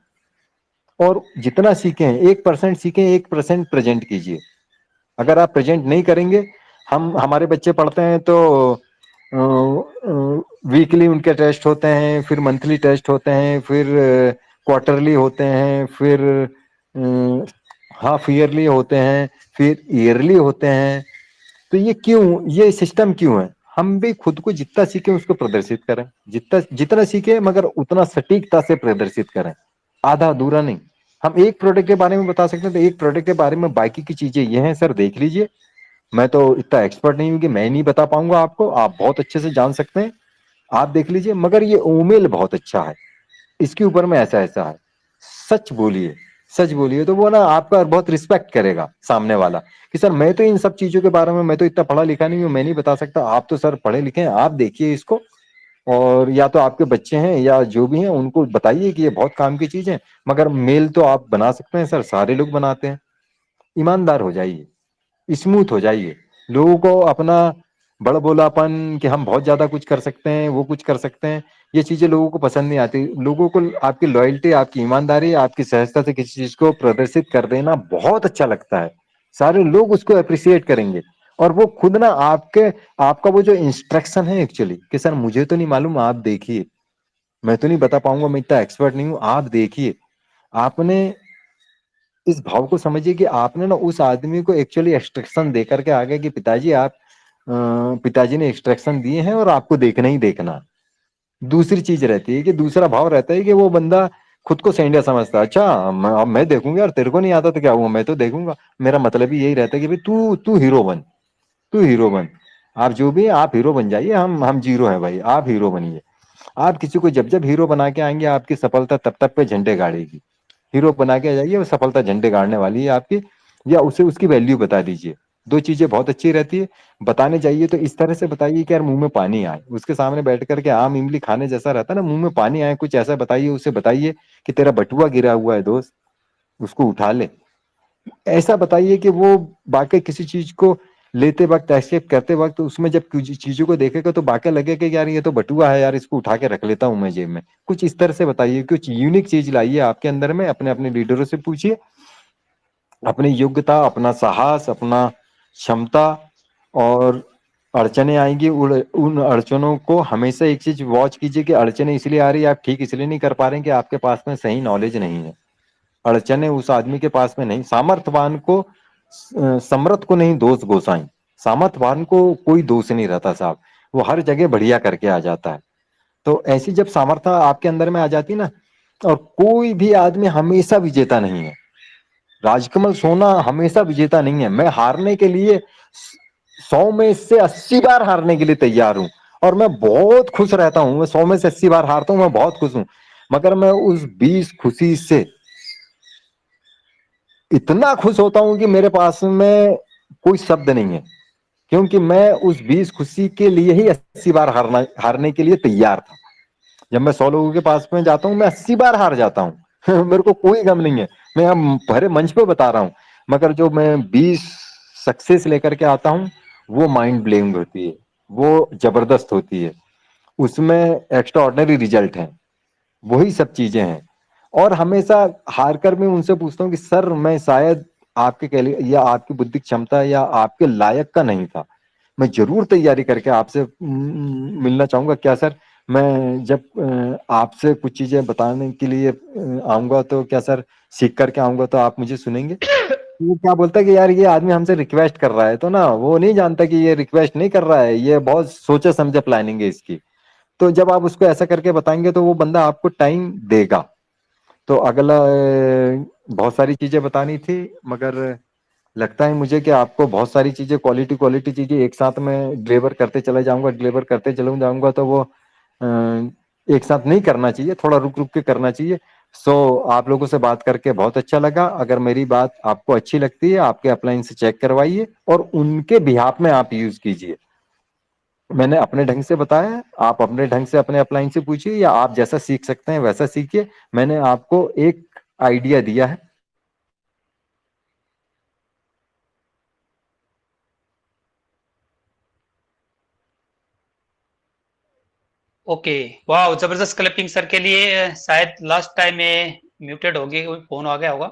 और जितना सीखें 1% सीखें, 1% प्रेजेंट कीजिए। अगर आप प्रेजेंट नहीं करेंगे, हमारे बच्चे पढ़ते हैं तो वीकली उनके टेस्ट होते हैं, फिर मंथली टेस्ट होते हैं, फिर क्वार्टरली होते हैं, फिर हाफ ईयरली होते हैं, फिर ईयरली होते हैं। तो ये क्यों, ये सिस्टम क्यों है? हम भी खुद को जितना सीखे उसको प्रदर्शित करें, जितना सीखे मगर उतना सटीकता से प्रदर्शित करें, आधा अधूरा नहीं। हम एक प्रोडक्ट के बारे में बता सकते हैं तो एक प्रोडक्ट के बारे में बाकी की चीजें ये हैं सर, देख लीजिए। मैं तो इतना एक्सपर्ट नहीं हूं कि मैं नहीं बता पाऊंगा आपको, आप बहुत अच्छे से जान सकते हैं, आप देख लीजिए। मगर ये ओमेल बहुत अच्छा है, इसके ऊपर में ऐसा ऐसा है, सच बोलिए, सच बोलिए, तो वो ना आपका बहुत रिस्पेक्ट करेगा सामने वाला कि सर मैं तो इन सब चीजों के बारे में, मैं तो इतना पढ़ा लिखा नहीं हूँ, मैं नहीं बता सकता, आप तो सर पढ़े लिखे हैं, आप देखिए इसको, और या तो आपके बच्चे हैं या जो भी हैं उनको बताइए कि ये बहुत काम की चीज है। मगर मेल तो आप बना सकते हैं सर, सारे लोग बनाते हैं। ईमानदार हो जाइए, स्मूथ हो जाइए, लोगों को अपना बड़बोलापन कि हम बहुत ज्यादा कुछ कर सकते हैं, वो कुछ कर सकते हैं, ये चीजें लोगों को पसंद नहीं आती। लोगों को आपकी लॉयल्टी, आपकी ईमानदारी, आपकी सहजता से किसी चीज को प्रदर्शित कर देना बहुत अच्छा लगता है, सारे लोग उसको अप्रिसिएट करेंगे। और वो खुद ना आपके, आपका वो जो इंस्ट्रक्शन है एक्चुअली कि सर मुझे तो नहीं मालूम, आप देखिए, मैं तो नहीं बता पाऊंगा, मैं इतना एक्सपर्ट नहीं हूं, आप देखिए, आपने इस भाव को समझिए कि आपने ना उस आदमी को एक्चुअली एक्सट्रैक्शन दे करके आ गए कि पिताजी आप पिताजी ने एक्सट्रैक्शन दिए हैं और आपको देखना ही देखना। दूसरी चीज रहती है कि दूसरा भाव रहता है कि वो बंदा खुद को सैंडिया समझता है, अच्छा अब मैं देखूंगा यार, तेरे को नहीं आता तो क्या हुआ, मैं तो देखूंगा। मेरा मतलब ही यही रहता है कि भाई तू तू हीरो बन, तू हीरो बन, आप जो भी है आप हीरो बन जाइए, हम जीरो है भाई, आप हीरो बनिए। आप किसी को जब जब हीरो बना के आएंगे आपकी सफलता तब तक पे झंडे गाड़ेगी। हीरो बना के आ जाइए, वो सफलता झंडे गाड़ने वाली है आपकी, या उसे उसकी वैल्यू बता दीजिए। दो चीजें बहुत अच्छी रहती है। बताने जाइए तो इस तरह से बताइए कि यार मुंह में पानी आए, उसके सामने बैठ करके आम इमली खाने जैसा रहता है ना, मुंह में पानी आए, कुछ ऐसा बताइए, उसे बताइए कि तेरा बटुआ गिरा हुआ है दोस्त, उसको उठा ले। ऐसा बताइए कि वो वाकई किसी चीज को लेते वक्त, एक्सेप्ट करते वक्त उसमें जब कुछ चीजों को देखेगा तो वाकई लगेगा कि यार ये तो बटुआ है यार, इसको उठा के रख लेता हूं मैं जेब में। कुछ इस तरह से बताइए, कुछ यूनिक चीज लाइए आपके अंदर में, अपने अपने लीडरों से पूछिए अपनी योग्यता, अपना साहस, अपना क्षमता। और अड़चने आएंगी, उन अड़चनों को हमेशा एक चीज वॉच कीजिए कि अड़चने इसलिए आ रही है, आप ठीक इसलिए नहीं कर पा रहे हैं कि आपके पास में सही नॉलेज नहीं है। अड़चने उस आदमी के पास में नहीं, सामर्थ्यवान को समर्थ को नहीं दोष गोसाई, सामर्थ्यवान को कोई दोष नहीं रहता साहब, वो हर जगह बढ़िया करके आ जाता है। तो ऐसी जब सामर्थ्य आपके अंदर में आ जाती ना, और कोई भी आदमी हमेशा विजेता नहीं है, राजकमल सोना हमेशा विजेता नहीं है। मैं हारने के लिए 100 में से 80 बार हारने के लिए तैयार हूं, और मैं बहुत खुश रहता हूं, मैं 100 में से 80 बार हारता हूं, मैं बहुत खुश हूं। मगर मैं उस 20 खुशी से इतना खुश होता हूं कि मेरे पास में कोई शब्द नहीं है, क्योंकि मैं उस 20 खुशी के लिए ही 80 बार हारने के लिए तैयार था। जब मैं 100 लोगों के पास में जाता हूं मैं 80 बार हार जाता हूं मेरे को कोई गम नहीं है, मैं अब भरे मंच पे बता रहा हूं। मगर जो मैं 20 सक्सेस लेकर के आता हूं वो माइंड ब्लोइंग होती है, वो जबरदस्त होती है, उसमें एक्स्ट्रा ऑर्डिनरी रिजल्ट है, वही सब चीजें हैं। और हमेशा हार कर मैं उनसे पूछता हूँ कि सर मैं शायद आपके या आपकी बुद्धि क्षमता या आपके लायक का नहीं था, मैं जरूर तैयारी करके आपसे मिलना चाहूंगा क्या सर, मैं जब आपसे कुछ चीजें बताने के लिए आऊंगा तो क्या सर सीख करके आऊंगा तो आप मुझे सुनेंगे। वो क्या बोलता है कि यार ये आदमी हमसे रिक्वेस्ट कर रहा है, तो ना वो नहीं जानता कि ये रिक्वेस्ट नहीं कर रहा है, ये बहुत सोचे समझे प्लानिंग है इसकी। तो जब आप उसको ऐसा करके बताएंगे तो वो बंदा आपको टाइम देगा। तो अगला बहुत सारी चीजें बतानी थी, मगर लगता है मुझे कि आपको बहुत सारी चीजें, क्वालिटी क्वालिटी चीजें एक साथ में डिलीवर करते चला जाऊंगा, डिलीवर करते चला जाऊंगा, तो वो एक साथ नहीं करना चाहिए, थोड़ा रुक रुक के करना चाहिए। सो आप लोगों से बात करके बहुत अच्छा लगा। अगर मेरी बात आपको अच्छी लगती है, आपके अपलाइन से चेक करवाइए और उनके बिहाफ में आप यूज कीजिए। मैंने अपने ढंग से बताया है, आप अपने ढंग से अपने अपलाइन से पूछिए, या आप जैसा सीख सकते हैं वैसा सीखिए। मैंने आपको एक आइडिया दिया है। ओके, वाह, जबरदस्त क्लैपिंग सर के लिए। शायद लास्ट टाइम में म्यूटेड हो गई, फोन आ गया होगा।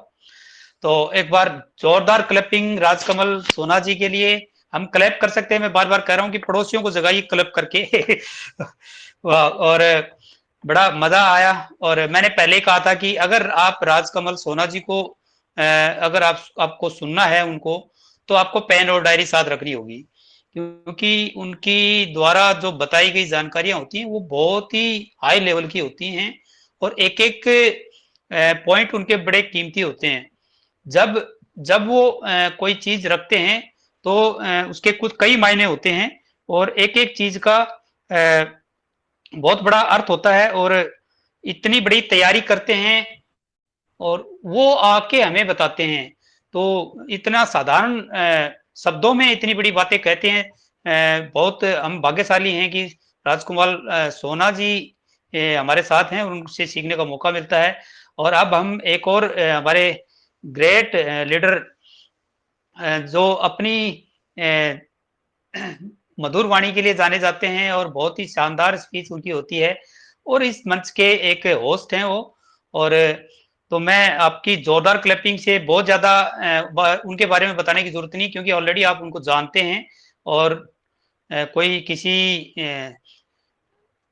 तो एक बार जोरदार क्लैपिंग राजकमल सोना जी के लिए। हम क्लैप कर सकते हैं, मैं बार बार कह रहा हूं कि पड़ोसियों को जगाइए क्लैप करके वाह, और बड़ा मजा आया। और मैंने पहले ही कहा था कि अगर आप राजकमल सोना जी को अगर आपको सुनना है उनको, तो आपको पेन और डायरी साथ रखनी होगी, क्योंकि उनकी द्वारा जो बताई गई जानकारियां होती हैं वो बहुत ही हाई लेवल की होती हैं और एक एक पॉइंट उनके बड़े कीमती होते हैं। जब जब वो कोई चीज रखते हैं तो उसके कुछ कई मायने होते हैं और एक एक चीज का बहुत बड़ा अर्थ होता है और इतनी बड़ी तैयारी करते हैं और वो आके हमें बताते हैं। तो इतना साधारण शब्दों में इतनी बड़ी बातें कहते हैं। बहुत हम भाग्यशाली हैं कि राजकुमार सोना जी हमारे साथ हैं और उनसे सीखने का मौका मिलता है। और अब हम एक और हमारे ग्रेट लीडर जो अपनी मधुर वाणी के लिए जाने जाते हैं और बहुत ही शानदार स्पीच उनकी होती है और इस मंच के एक होस्ट हैं वो। और तो मैं आपकी जोरदार क्लैपिंग से बहुत ज्यादा उनके बारे में बताने की जरूरत नहीं, क्योंकि ऑलरेडी आप उनको जानते हैं और कोई किसी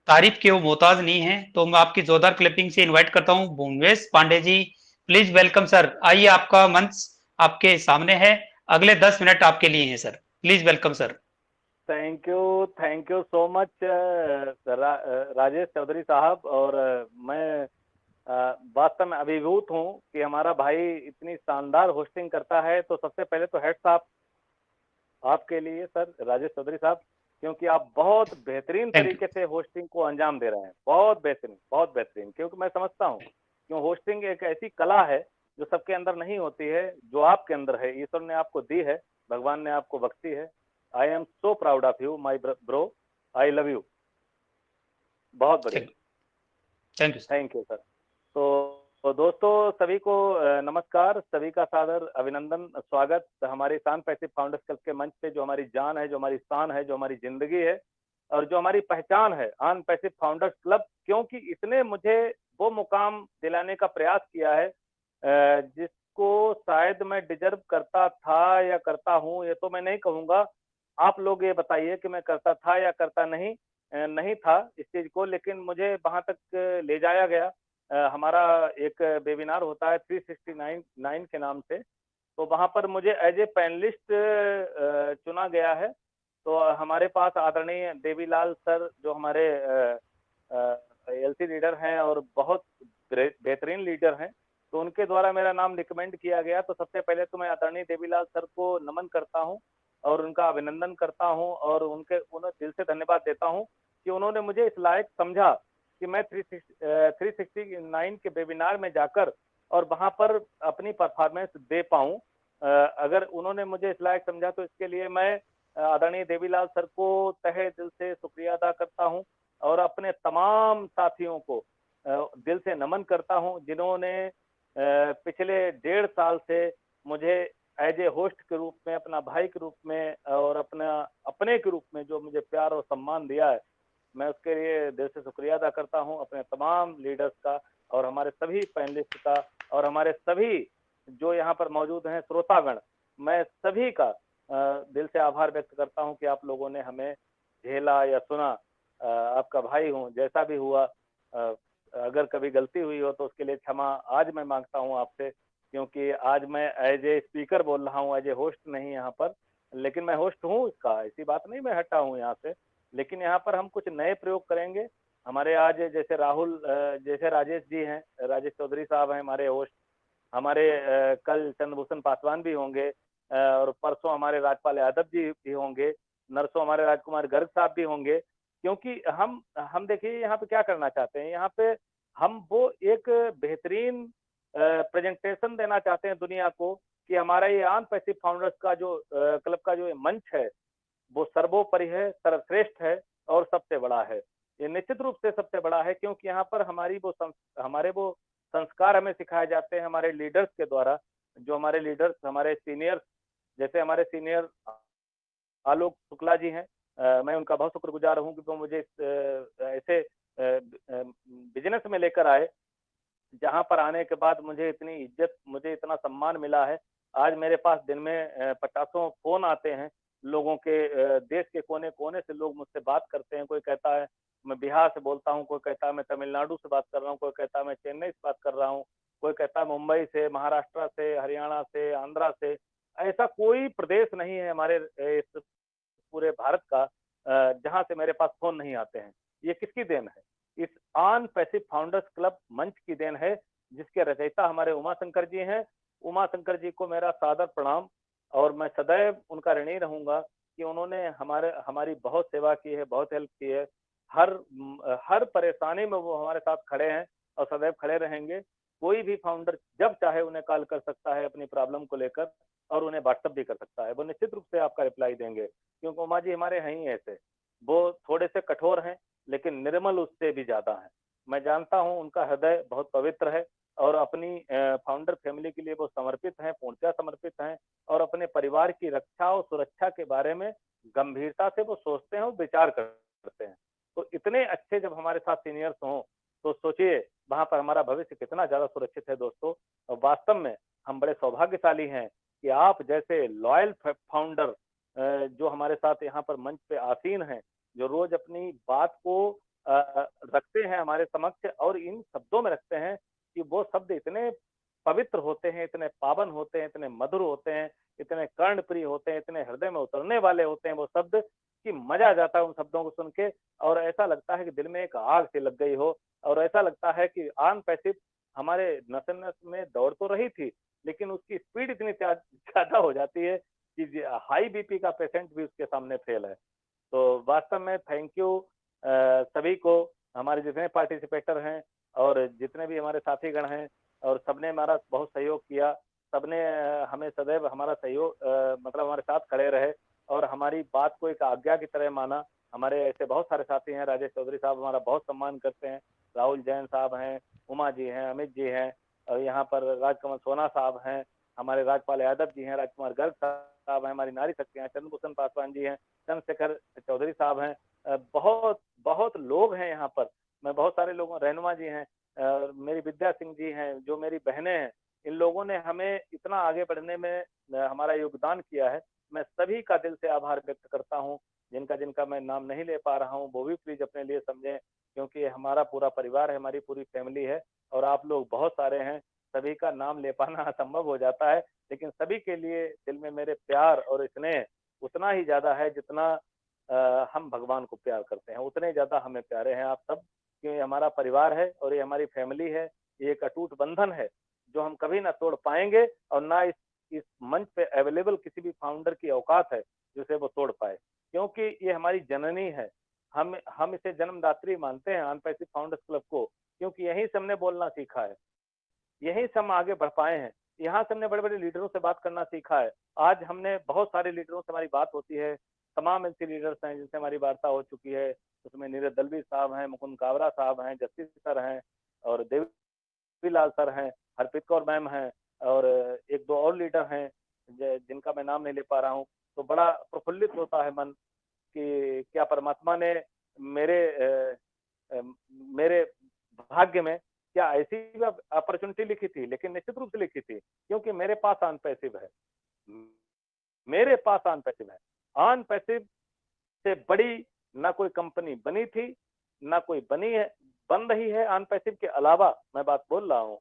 तारीफ के वो मोहताज नहीं है। तो मैं आपकी जोरदार क्लैपिंग से इनवाइट करता हूं Bhuvnesh Pandey ji. Please welcome sir. आइए, आपका मंच आपके सामने है, अगले 10 मिनट आपके लिए हैं sir. Please welcome sir. Thank you so much Rajesh Chaudhary साहब। और मैं वास्तव में अभिभूत हूँ कि हमारा भाई इतनी शानदार होस्टिंग करता है। तो सबसे पहले तो हेड्स ऑफ आपके लिए सर राजेश चौधरी साहब, क्योंकि आप बहुत बेहतरीन तरीके से होस्टिंग को अंजाम दे रहे हैं। बहुत बेहतरीन। क्योंकि मैं समझता हूँ क्यों होस्टिंग एक ऐसी कला है जो सबके अंदर नहीं होती है, जो आपके अंदर है। ईश्वर ने आपको दी है, भगवान ने आपको बख्शी है। I am so proud of you my bro, I love you. बहुत बढ़िया, थैंक यू सर। तो दोस्तों सभी को नमस्कार, सभी का सादर अभिनंदन, स्वागत हमारे शान पैसिव फाउंडर्स क्लब के मंच पे, जो हमारी जान है, जो हमारी शान है, जो हमारी जिंदगी है और जो हमारी पहचान है, शान पैसिव फाउंडर्स क्लब। क्योंकि इसने मुझे वो मुकाम दिलाने का प्रयास किया है जिसको शायद मैं डिजर्व करता था या करता हूँ, ये तो मैं नहीं कहूँगा। आप लोग ये बताइए कि मैं करता था या करता नहीं था इस चीज को, लेकिन मुझे वहां तक ले जाया गया। हमारा एक वेबिनार होता है 369 के नाम से, तो वहां पर मुझे एज ए पैनलिस्ट चुना गया है। तो हमारे पास आदरणीय देवीलाल सर, जो हमारे एलसी लीडर हैं और बहुत बेहतरीन लीडर हैं, तो उनके द्वारा मेरा नाम रिकमेंड किया गया। तो सबसे पहले तो मैं आदरणीय देवीलाल सर को नमन करता हूँ और उनका अभिनंदन करता हूं और उन्हें दिल से धन्यवाद देता हूं कि उन्होंने मुझे इस लायक समझा कि मैं 369 के वेबिनार में जाकर और वहां पर अपनी परफॉर्मेंस दे पाऊं। अगर उन्होंने मुझे इस लायक समझा तो इसके लिए मैं आदरणीय देवीलाल सर को तहे दिल से शुक्रिया अदा करता हूं और अपने तमाम साथियों को दिल से नमन करता हूं, जिन्होंने पिछले 1.5 साल से मुझे एज ए होस्ट के रूप में, अपना भाई के रूप में और अपने के रूप में जो मुझे प्यार और सम्मान दिया है, मैं उसके लिए दिल से शुक्रिया अदा करता हूं अपने तमाम लीडर्स का और हमारे सभी पैनलिस्ट का और हमारे सभी जो यहाँ पर मौजूद हैं श्रोतागण। मैं सभी का दिल से आभार व्यक्त करता हूं कि आप लोगों ने हमें झेला या सुना। आपका भाई हूं, जैसा भी हुआ, अगर कभी गलती हुई हो तो उसके लिए क्षमा आज मैं मांगता हूं आपसे, क्योंकि आज मैं एज ए स्पीकर बोल रहा हूँ, एज ए होस्ट नहीं यहाँ पर। लेकिन मैं होस्ट हूँ इसका, ऐसी बात नहीं मैं हटा हूँ यहाँ से। लेकिन यहाँ पर हम कुछ नए प्रयोग करेंगे। हमारे आज जैसे राहुल, जैसे राजेश जी हैं, राजेश चौधरी साहब हैं हमारे होस्ट। हमारे कल चंद्रभूषण पासवान भी होंगे और परसों हमारे राजपाल यादव जी भी होंगे, नरसों हमारे राजकुमार गर्ग साहब भी होंगे। क्योंकि हम देखिए यहाँ पे क्या करना चाहते हैं, यहाँ पे हम वो एक बेहतरीन प्रेजेंटेशन देना चाहते हैं दुनिया को कि हमारा ये शान पैसिव फाउंडर्स का जो क्लब का जो मंच है वो सर्वोपरि है, सर्वश्रेष्ठ है और सबसे बड़ा है। ये निश्चित रूप से सबसे बड़ा है, क्योंकि यहाँ पर हमारे वो संस्कार हमें सिखाए जाते हैं हमारे लीडर्स के द्वारा। जो हमारे लीडर्स, हमारे सीनियर्स, जैसे हमारे सीनियर आलोक शुक्ला जी हैं, मैं उनका बहुत शुक्रगुजार हूँ कि वो मुझे ऐसे बिजनेस में लेकर आए जहां पर आने के बाद मुझे इतनी इज्जत, मुझे इतना सम्मान मिला है। आज मेरे पास दिन में 50 फोन आते हैं लोगों के, देश के कोने कोने से लोग मुझसे बात करते हैं। कोई कहता है मैं बिहार से बोलता हूँ, कोई कहता है मैं तमिलनाडु से बात कर रहा हूँ, कोई कहता है मैं चेन्नई से बात कर रहा हूँ, कोई कहता है मुंबई से, महाराष्ट्र से, हरियाणा से, आंध्रा से। ऐसा कोई प्रदेश नहीं है हमारे इस पूरे भारत का, जहां से मेरे पास फोन नहीं आते हैं। ये किसकी देन है? इस ऑन पैसिव फाउंडर्स क्लब मंच की देन है, जिसके रचयिता हमारे उमा शंकर जी हैं। उमा शंकर जी को मेरा सादर प्रणाम, और मैं सदैव उनका ऋणी रहूंगा कि उन्होंने हमारी बहुत सेवा की है, बहुत हेल्प की है। हर परेशानी में वो हमारे साथ खड़े हैं और सदैव खड़े रहेंगे। कोई भी फाउंडर जब चाहे उन्हें कॉल कर सकता है अपनी प्रॉब्लम को लेकर, और उन्हें व्हाट्सएप भी कर सकता है। वो निश्चित रूप से आपका रिप्लाई देंगे, क्योंकि उमा जी हमारे हैं ही ऐसे। वो थोड़े से कठोर हैं, लेकिन निर्मल उससे भी ज्यादा है। मैं जानता हूं उनका हृदय बहुत पवित्र है, और अपनी फाउंडर फैमिली के लिए वो समर्पित हैं, पूर्णतः समर्पित हैं, और अपने परिवार की रक्षा और सुरक्षा के बारे में गंभीरता से वो सोचते हैं और विचार करते हैं। तो इतने अच्छे जब हमारे साथ सीनियर्स हों, तो सोचिए वहां पर हमारा भविष्य कितना ज्यादा सुरक्षित है दोस्तों। और वास्तव में हम बड़े सौभाग्यशाली हैं कि आप जैसे लॉयल फाउंडर जो हमारे साथ यहाँ पर मंच पे आसीन हैं, जो रोज अपनी बात को रखते हैं हमारे समक्ष, और इन शब्दों में रखते हैं कि वो शब्द इतने पवित्र होते हैं, इतने पावन होते हैं, इतने मधुर होते हैं, इतने कर्णप्रिय होते हैं, इतने हृदय में उतरने वाले होते हैं वो शब्द, कि मजा आ जाता है उन शब्दों को सुन के। और ऐसा लगता है कि दिल में एक आग सी लग गई हो, और ऐसा लगता है कि ऑन पैसिव हमारे नस नस में दौड़ तो रही थी, लेकिन उसकी स्पीड इतनी ज्यादा हो जाती है कि हाई बीपी का पेशेंट भी उसके सामने फेल है। तो वास्तव में थैंक यू सभी को, हमारे जितने पार्टिसिपेटर हैं और जितने भी हमारे साथीगण हैं, और सबने हमारा बहुत सहयोग किया। सबने हमें सदैव हमारा सहयोग मतलब हमारे साथ खड़े रहे, और हमारी बात को एक आज्ञा की तरह माना। हमारे ऐसे बहुत सारे साथी हैं, राजेश चौधरी साहब हमारा बहुत सम्मान करते हैं, राहुल जैन साहब हैं, उमा जी हैं, अमित जी हैं, और यहाँ पर राजकमल सोना साहब हैं, हमारे राजपाल यादव जी हैं, राजकुमार गर्ग साहब हैं, हमारी नारी शक्ति हैं, चंद्रभूषण पासवान जी हैं, चंद्रशेखर चौधरी साहब हैं। बहुत बहुत लोग हैं यहाँ पर। मैं बहुत सारे लोगों, रहनुमा जी हैं, मेरी विद्या सिंह जी हैं, जो मेरी बहनें हैं। इन लोगों ने हमें इतना आगे बढ़ने में हमारा योगदान किया है। मैं सभी का दिल से आभार व्यक्त करता हूँ। जिनका जिनका मैं नाम नहीं ले पा रहा हूँ, वो भी प्लीज अपने लिए समझें, क्योंकि हमारा पूरा परिवार है, हमारी पूरी फैमिली है, और आप लोग बहुत सारे हैं। सभी का नाम ले पाना असंभव हो जाता है, लेकिन सभी के लिए दिल में मेरे प्यार और स्नेह उतना ही ज्यादा है जितना हम भगवान को प्यार करते हैं, उतने ज्यादा हमें प्यारे हैं आप सब। कि ये हमारा परिवार है और ये हमारी फैमिली है। ये एक अटूट बंधन है जो हम कभी ना तोड़ पाएंगे, और ना इस मंच पे अवेलेबल किसी भी फाउंडर की औकात है जिसे वो तोड़ पाए, क्योंकि ये हमारी जननी है। हम इसे जन्मदात्री मानते हैं ऑन पैसिव फाउंडर्स क्लब को, क्योंकि यहीं से हमने बोलना सीखा है, यहीं से हम आगे बढ़ पाए हैं। यहाँ से हमने बड़े बड़े लीडरों से बात करना सीखा है। आज हमने बहुत सारे लीडरों से हमारी बात होती है, तमाम ऐसे लीडर्स हैं जिनसे हमारी वार्ता हो चुकी है। उसमें नीरज दलवी साहब हैं, मुकुंद कावरा साहब हैं, जस्टिस सर हैं, और देवीलाल सर हैं, हरप्रीत कौर मैम हैं, और एक दो और लीडर हैं जिनका मैं नाम नहीं ले पा रहा हूँ। तो बड़ा प्रफुल्लित होता है मन कि क्या परमात्मा ने मेरे मेरे भाग्य में क्या ऐसी अपॉर्चुनिटी लिखी थी, लेकिन निश्चित रूप से लिखी थी, क्योंकि मेरे पास ऑन पैसिव है, मेरे पास ऑन पैसिव है। ऑन पैसिव से बड़ी ना कोई कंपनी बनी थी, ना कोई बनी है, बन रही है। ऑन पैसिव के अलावा मैं बात बोल रहा हूँ,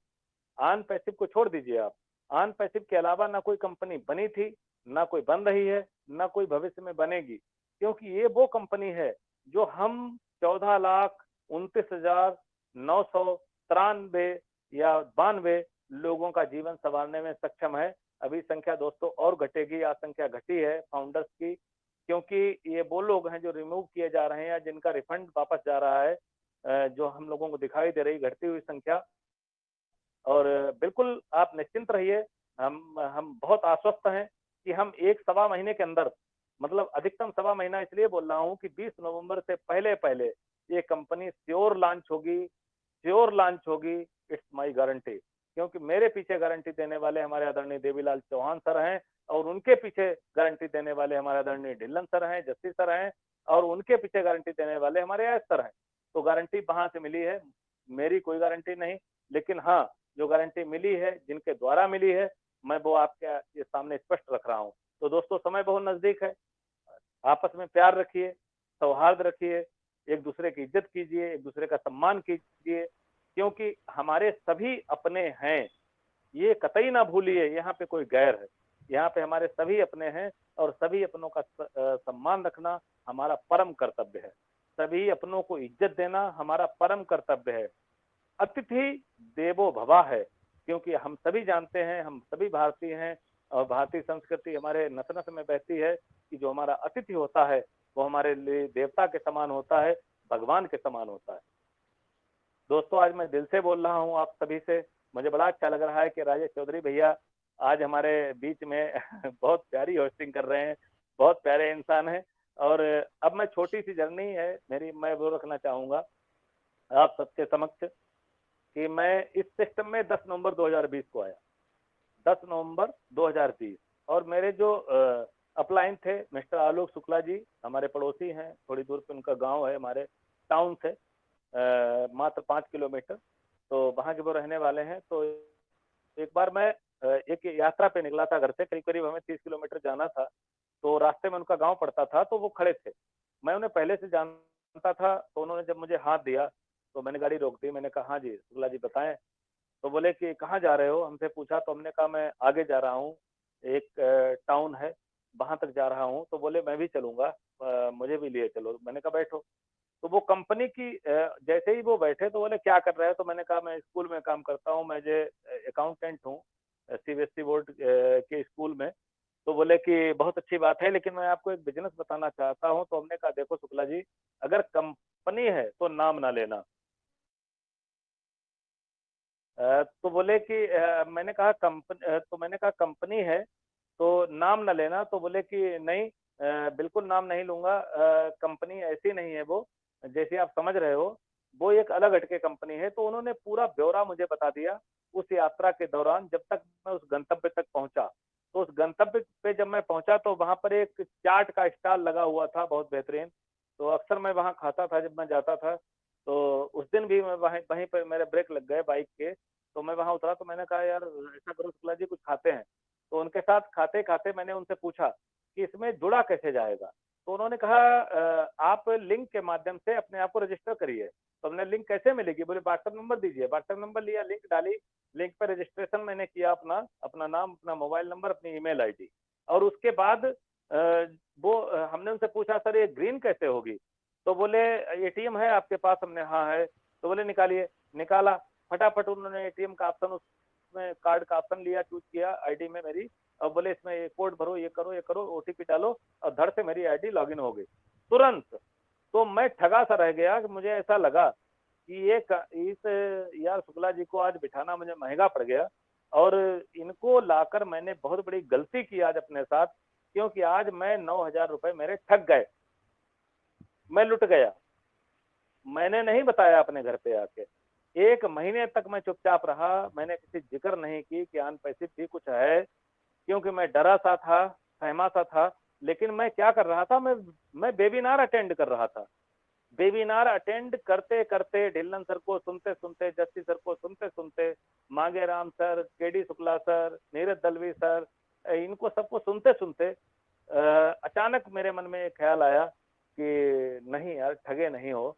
ऑन पैसिव को छोड़ दीजिए आप, ऑन पैसिव के अलावा ना कोई कंपनी बनी थी, ना कोई बन रही है, ना कोई भविष्य में बनेगी, क्योंकि ये वो कंपनी है जो हम 14,29,993 या 92 लोगों का जीवन संवारने में सक्षम है। अभी संख्या दोस्तों और घटेगी, आज संख्या घटी है फाउंडर्स की, क्योंकि ये वो लोग हैं जो रिमूव किए जा रहे हैं, जिनका रिफंड वापस जा रहा है, जो हम लोगों को दिखाई दे रही घटती हुई संख्या। और बिल्कुल आप निश्चिंत रहिए, हम बहुत आश्वस्त हैं कि हम एक सवा महीने के अंदर, मतलब अधिकतम सवा महीना इसलिए बोल रहा हूँ कि 20 नवंबर से पहले पहले ये कंपनी श्योर लॉन्च होगी, श्योर लॉन्च होगी। इट्स माय गारंटी, क्योंकि मेरे पीछे गारंटी देने वाले हमारे आदरणीय देवीलाल चौहान सर हैं, और उनके पीछे गारंटी देने वाले हमारे आदरणीय ढिल्लन सर हैं, जस्टिस सर हैं, और उनके पीछे गारंटी देने वाले हमारे एस सर हैं। तो गारंटी वहां से मिली है, मेरी कोई गारंटी नहीं, लेकिन हाँ, जो गारंटी मिली है, जिनके द्वारा मिली है, मैं वो आपके ये सामने स्पष्ट रख रहा हूँ। तो दोस्तों समय बहुत नजदीक है, आपस में प्यार रखिए, सौहार्द रखिए, एक दूसरे की इज्जत कीजिए, एक दूसरे का सम्मान कीजिए, क्योंकि हमारे सभी अपने हैं, ये कतई ना भूलिए। यहाँ पे कोई गैर है, यहाँ पे हमारे सभी अपने हैं और सभी अपनों का सम्मान रखना हमारा परम कर्तव्य है। सभी अपनों को इज्जत देना हमारा परम कर्तव्य है। अतिथि देवो भवा है, क्योंकि हम सभी जानते हैं, हम सभी भारतीय हैं और भारतीय संस्कृति हमारे नस नस में बहती है कि जो हमारा अतिथि होता है वो हमारे लिए देवता के समान होता है, भगवान के समान होता है। दोस्तों, आज मैं दिल से बोल रहा हूँ आप सभी से। मुझे बड़ा अच्छा लग रहा है कि राजेश चौधरी भैया आज हमारे बीच में बहुत प्यारी होस्टिंग कर रहे हैं, बहुत प्यारे इंसान हैं। और अब मैं छोटी सी जर्नी है मेरी, मैं वो रखना चाहूंगा आप सबके समक्ष कि मैं इस सिस्टम में 10 नवंबर 2020 को आया, 10 नवंबर 2020। और मेरे जो अपलाइन थे मिस्टर आलोक शुक्ला जी, हमारे पड़ोसी हैं, थोड़ी दूर पे उनका गांव है हमारे टाउन से मात्र 5 किलोमीटर, तो वहां के वो रहने वाले हैं। तो एक बार मैं एक यात्रा पे निकला था घर से, करीब करीब हमें 30 किलोमीटर जाना था। तो रास्ते में उनका गांव पड़ता था, तो वो खड़े थे, मैं उन्हें पहले से जानता था। तो उन्होंने जब मुझे हाथ दिया तो मैंने गाड़ी रोक दी। मैंने कहा हाँ जी शुक्ला जी बताएं। तो बोले कि कहाँ जा रहे हो, हमसे पूछा। तो हमने कहा मैं आगे जा रहा हूँ, एक टाउन है वहां तक जा रहा हूँ। तो बोले मैं भी चलूंगा, मुझे भी लिए चलो। मैंने कहा बैठो। तो वो कंपनी की जैसे ही वो बैठे तो बोले क्या कर रहे हैं। तो मैंने कहा मैं स्कूल में काम करता हूँ, मैं जो अकाउंटेंट हूँ सीबीएसई बोर्ड के स्कूल में। तो बोले कि बहुत अच्छी बात है, लेकिन मैं आपको एक बिजनेस बताना चाहता हूँ। तो हमने कहा देखो शुक्ला जी, अगर कंपनी है तो नाम ना लेना। तो बोले कि मैंने कहा कंपनी है तो नाम ना लेना। तो बोले कि नहीं बिल्कुल नाम नहीं लूंगा, कंपनी ऐसी नहीं है वो, जैसे आप समझ रहे हो, वो एक अलग हटके कंपनी है। तो उन्होंने पूरा ब्यौरा मुझे बता दिया उस यात्रा के दौरान। जब तक मैं उस गंतव्य तक पहुंचा, तो उस गंतव्य पे जब मैं पहुंचा तो वहां पर एक चाट का स्टॉल लगा हुआ था बहुत बेहतरीन। तो अक्सर मैं वहां खाता था जब मैं जाता था। तो उस दिन भी मैं वहीं पर मेरे ब्रेक लग गए बाइक के। तो मैं वहां उतरा, तो मैंने कहा यार ऐसा करो शुक्ला जी कुछ खाते हैं। तो उनके साथ खाते खाते मैंने उनसे पूछा कि इसमें जुड़ा कैसे जाएगा। तो उन्होंने कहा आप लिंक के माध्यम से अपने आप को रजिस्टर करिए। तो हमने लिंक कैसे मिलेगी, बोले व्हाट्सएप नंबर दीजिए। व्हाट्सएप नंबर लिया, लिंक डाली, लिंक पर रजिस्ट्रेशन मैंने किया, अपना नाम, अपना मोबाइल नंबर, अपनी ईमेल आईडी। और उसके बाद वो हमने उनसे पूछा सर ये ग्रीन कैसे होगी। तो बोले एटीएम है आपके पास, हमने हाँ है। तो बोले निकालिए, निकाला। फटाफट उन्होंने एटीएम का ऑप्शन, उसमें कार्ड का ऑप्शन लिया, चूज किया आईडी में मेरी, और बोले इसमें ये कोड भरो, ये करो, ओटीपी डालो, और धड़ से मेरी आईडी लॉगिन हो गई तुरंत। तो मैं ठगा सा रह गया कि मुझे ऐसा लगा कि इस यार शुक्ला जी को आज बिठाना मुझे महंगा पड़ गया, और इनको लाकर मैंने बहुत बड़ी गलती की आज अपने साथ, क्योंकि आज मैं 9,000 रुपए मेरे ठग गए, मैं लुट गया। मैंने नहीं बताया अपने घर पे आके, 1 महीने तक मैं चुपचाप रहा, मैंने किसी जिक्र नहीं की कि आन पैसे भी कुछ है, क्योंकि मैं डरा सा था, सहमा सा था। लेकिन मैं क्या कर रहा था, मैं वेबिनार अटेंड कर रहा था। वेबिनार अटेंड करते करते, ढिल्लन सर को सुनते सुनते, जस्सी सर को सुनते सुनते, मांगे Ram sir, KD Shukla sir, Neeraj Dalvi sir, इनको सबको सुनते सुनते अचानक मेरे मन में एक ख्याल आया कि नहीं यार ठगे नहीं हो,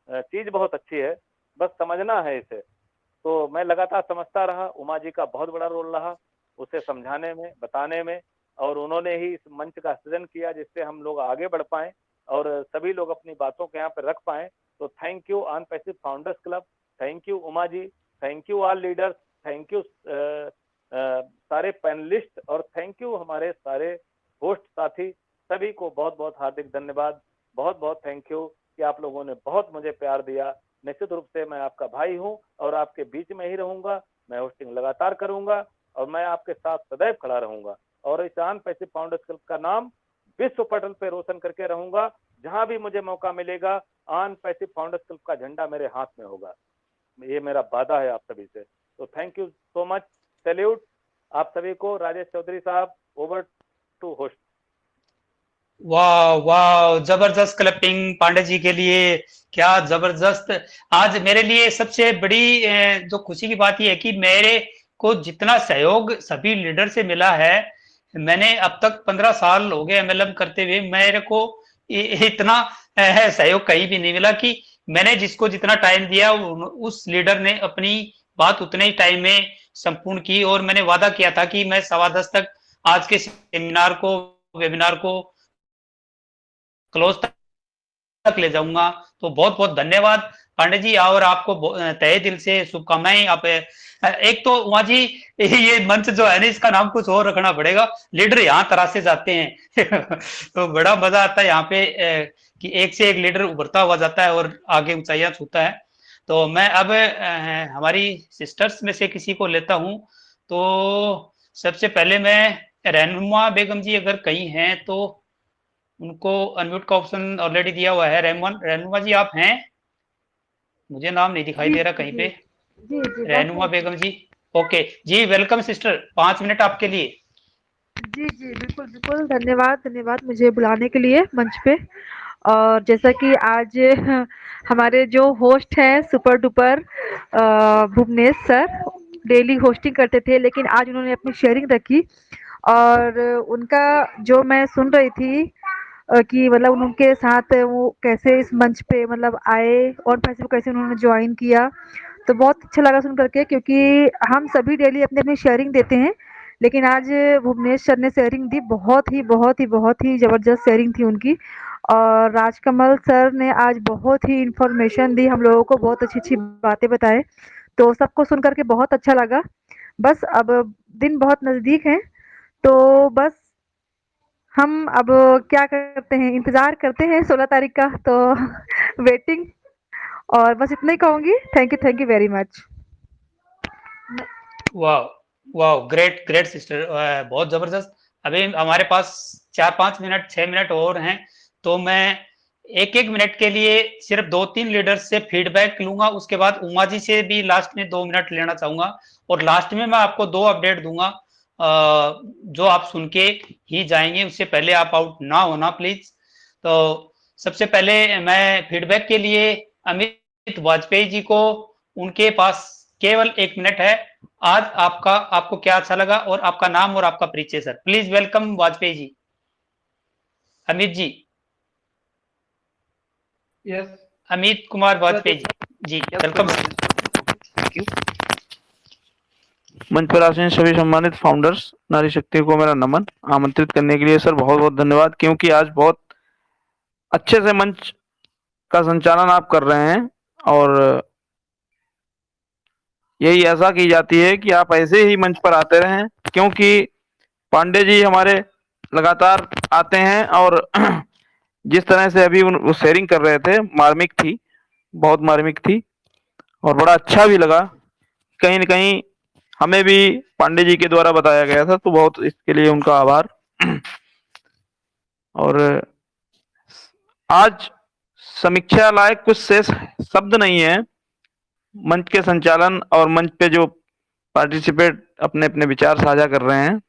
चीज बहुत अच्छी है, बस समझना है इसे। तो मैं लगातार समझता रहा। उमा जी का बहुत बड़ा रोल रहा उसे समझाने में, बताने में, और उन्होंने ही इस मंच का सृजन किया जिससे हम लोग आगे बढ़ पाए और सभी लोग अपनी बातों को यहाँ पर रख पाए। तो thank you On Passive Founders Club, thank you Uma ji, thank you all leaders, thank you सारे पैनलिस्ट, और थैंक यू हमारे सारे होस्ट साथी, सभी को बहुत बहुत हार्दिक धन्यवाद। बहुत बहुत थैंक यू कि आप लोगों ने बहुत मुझे प्यार दिया। निश्चित रूप से मैं आपका भाई हूं और आपके बीच में ही रहूंगा। मैं होस्टिंग लगातार करूंगा और मैं आपके साथ सदैव खड़ा रहूंगा, और इस ऑन पैसिव फाउंडर्स क्लब का नाम विश्व पटल पे रोशन करके रहूंगा। जहां भी मुझे मौका मिलेगा, ऑन पैसिव फाउंडर्स क्लब का झंडा मेरे हाथ में होगा, ये मेरा वादा है आप सभी से। तो thank you so much, salute आप सभी को। राजेश चौधरी साहब, ओवर टू होस्ट। वाह वाह, जबरदस्त क्लैपिंग पांडे जी के लिए, क्या जबरदस्त। आज मेरे लिए सबसे बड़ी जो खुशी की बात यह है कि मेरे को जितना सहयोग सभी लीडर से मिला है, मैंने अब तक 15 साल हो गए एमएलएम करते हुए, मेरे को इतना सहयोग कहीं भी नहीं मिला कि मैंने जिसको जितना टाइम दिया उस लीडर ने अपनी बात उतने ही टाइम में संपूर्ण की। और मैंने वादा किया था कि मैं 10:15 तक आज के वेबिनार को क्लोज तक ले जाऊंगा। तो बहुत बहुत धन्यवाद पांडे जी, और आपको तहे दिल से शुभकामनाएं। आप एक तो उमा जी, ये मंच जो है ना, इसका नाम कुछ और रखना पड़ेगा, लीडर यहाँ तरासे जाते हैं तो बड़ा मजा आता है यहाँ पे कि एक से एक लीडर उभरता हुआ जाता है और आगे ऊंचाइयां छूता है। तो मैं अब हमारी सिस्टर्स में से किसी को लेता हूं। तो सबसे पहले मैं रहनुमा बेगम जी अगर कहीं हैं तो उनको अनम्यूट का ऑप्शन ऑलरेडी दिया हुआ है। रहनुमा जी आप हैं? मुझे नाम नहीं दिखाई दे रहा कहीं पे। जी रहनुमा बेगम जी, ओके जी, वेलकम सिस्टर, 5 मिनट आपके लिए। जी बिल्कुल धन्यवाद मुझे बुलाने के लिए मंच पे। और जैसा कि आज हमारे जो होस्ट हैं super duper Bhuvnesh sir daily hosting करते थे, लेकिन आज उन्होंने अपनी शेयरिंग रखी और उनका जो मैं सुन रही थी कि मतलब उनके साथ वो कैसे इस मंच पे मतलब आए और कैसे उन्होंने ज्वाइन किया, तो बहुत अच्छा लगा सुन करके। क्योंकि हम सभी डेली अपनी अपनी शेयरिंग देते हैं, लेकिन आज भुवनेश सर ने शेयरिंग दी, बहुत ही ज़बरदस्त शेयरिंग थी उनकी। और राजकमल सर ने आज बहुत ही इंफॉर्मेशन दी हम लोगों को, बहुत अच्छी बातें बताए, तो सबको सुन करके बहुत अच्छा लगा। बस अब दिन बहुत नज़दीक है, तो बस हम अब क्या करते हैं, इंतज़ार करते हैं 16 तारीख का, तो वेटिंग। और बस इतना ही कहूँगी। Thank you very much. वाह वाह, ग्रेट ग्रेट सिस्टर, बहुत जबरदस्त। अभी हमारे पास 4-5 मिनट 6 मिनट और हैं, तो मैं एक एक मिनट के लिए सिर्फ 2-3 लीडर्स से फीडबैक लूंगा। उसके बाद उमा जी से भी लास्ट में 2 मिनट लेना चाहूंगा, और लास्ट में मैं आपको 2 अपडेट दूंगा जो आप सुन के ही जाएंगे, उससे पहले आप आउट ना होना प्लीज। तो सबसे पहले मैं फीडबैक के लिए अमित वाजपेयी जी को, उनके पास केवल 1 मिनट है। आज आपको क्या अच्छा लगा, और आपका नाम और आपका परिचय sir, please welcome Vajpayee ji. Amit ji, yes Amit Kumar Vajpayee ji, welcome sir. Thank you. मंच पर आसीन सभी सम्मानित फाउंडर्स, नारी शक्ति को मेरा नमन। आमंत्रित करने के लिए सर बहुत बहुत धन्यवाद, क्योंकि आज बहुत अच्छे से मंच का संचालन आप कर रहे हैं, और यही आशा की जाती है कि आप ऐसे ही मंच पर आते रहें, क्योंकि पांडे जी हमारे लगातार आते हैं, और जिस तरह से अभी वो शेयरिंग कर रहे थे, मार्मिक थी, बहुत मार्मिक थी, और बड़ा अच्छा भी लगा। कहीं न कहीं हमें भी पांडे जी के द्वारा बताया गया था, तो बहुत इसके लिए उनका आभार। और आज समीक्षा लायक कुछ शेष शब्द नहीं है। मंच के संचालन और मंच पे जो पार्टिसिपेट अपने अपने विचार साझा कर रहे हैं,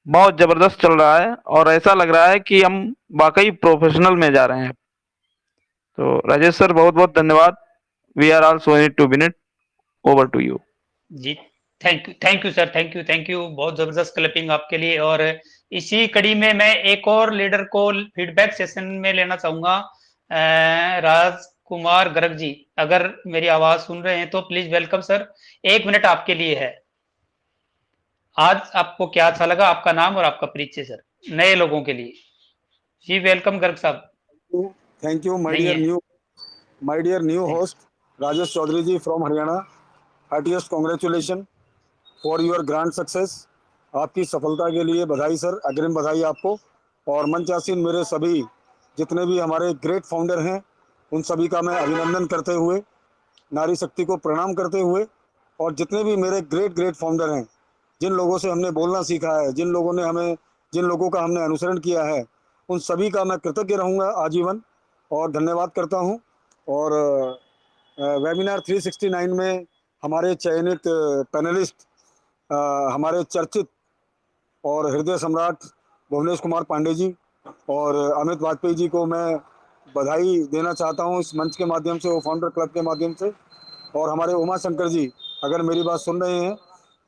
बहुत जबरदस्त चल रहा है, और ऐसा लग रहा है कि हम वाकई प्रोफेशनल में जा रहे हैं। तो राजेश सर बहुत बहुत धन्यवाद। We are also in 2 minute. Over to you ji, thank you sir, thank you, बहुत जबरदस्त क्लिपिंग आपके लिए। और इसी कड़ी में मैं एक और लीडर को फीडबैक सेशन में लेना चाहूंगा। राजकुमार गर्ग जी, अगर मेरी आवाज सुन रहे हैं तो प्लीज वेलकम सर, 1 मिनट आपके लिए है। आज आपको क्या अच्छा लगा, आपका नाम और आपका परिचय सर, नए लोगों के लिए। जी वेलकम गर्ग साहब। थैंक यू नहीं है। My dear new host Rajesh Chaudhary ji from Haryana. Heartiest congratulation for your grand success. आपकी सफलता के लिए बधाई सर, अग्रिम बधाई आपको। और मंचासीन मेरे सभी जितने भी हमारे ग्रेट फाउंडर हैं, उन सभी का मैं अभिनंदन करते हुए, नारी शक्ति को प्रणाम करते हुए, और जितने भी मेरे ग्रेट फाउंडर हैं, जिन लोगों से हमने बोलना सीखा है, जिन लोगों का हमने अनुसरण किया है, उन सभी का मैं कृतज्ञ रहूँगा आजीवन, और धन्यवाद करता हूँ। और वेबिनार 369 में हमारे चयनित पैनलिस्ट, हमारे चर्चित और हृदय सम्राट भुवनेश कुमार पांडे जी और अमित वाजपेयी जी को मैं बधाई देना चाहता हूँ इस मंच के माध्यम से, वो फाउंडर क्लब के माध्यम से। और हमारे उमा शंकर जी अगर मेरी बात सुन रहे हैं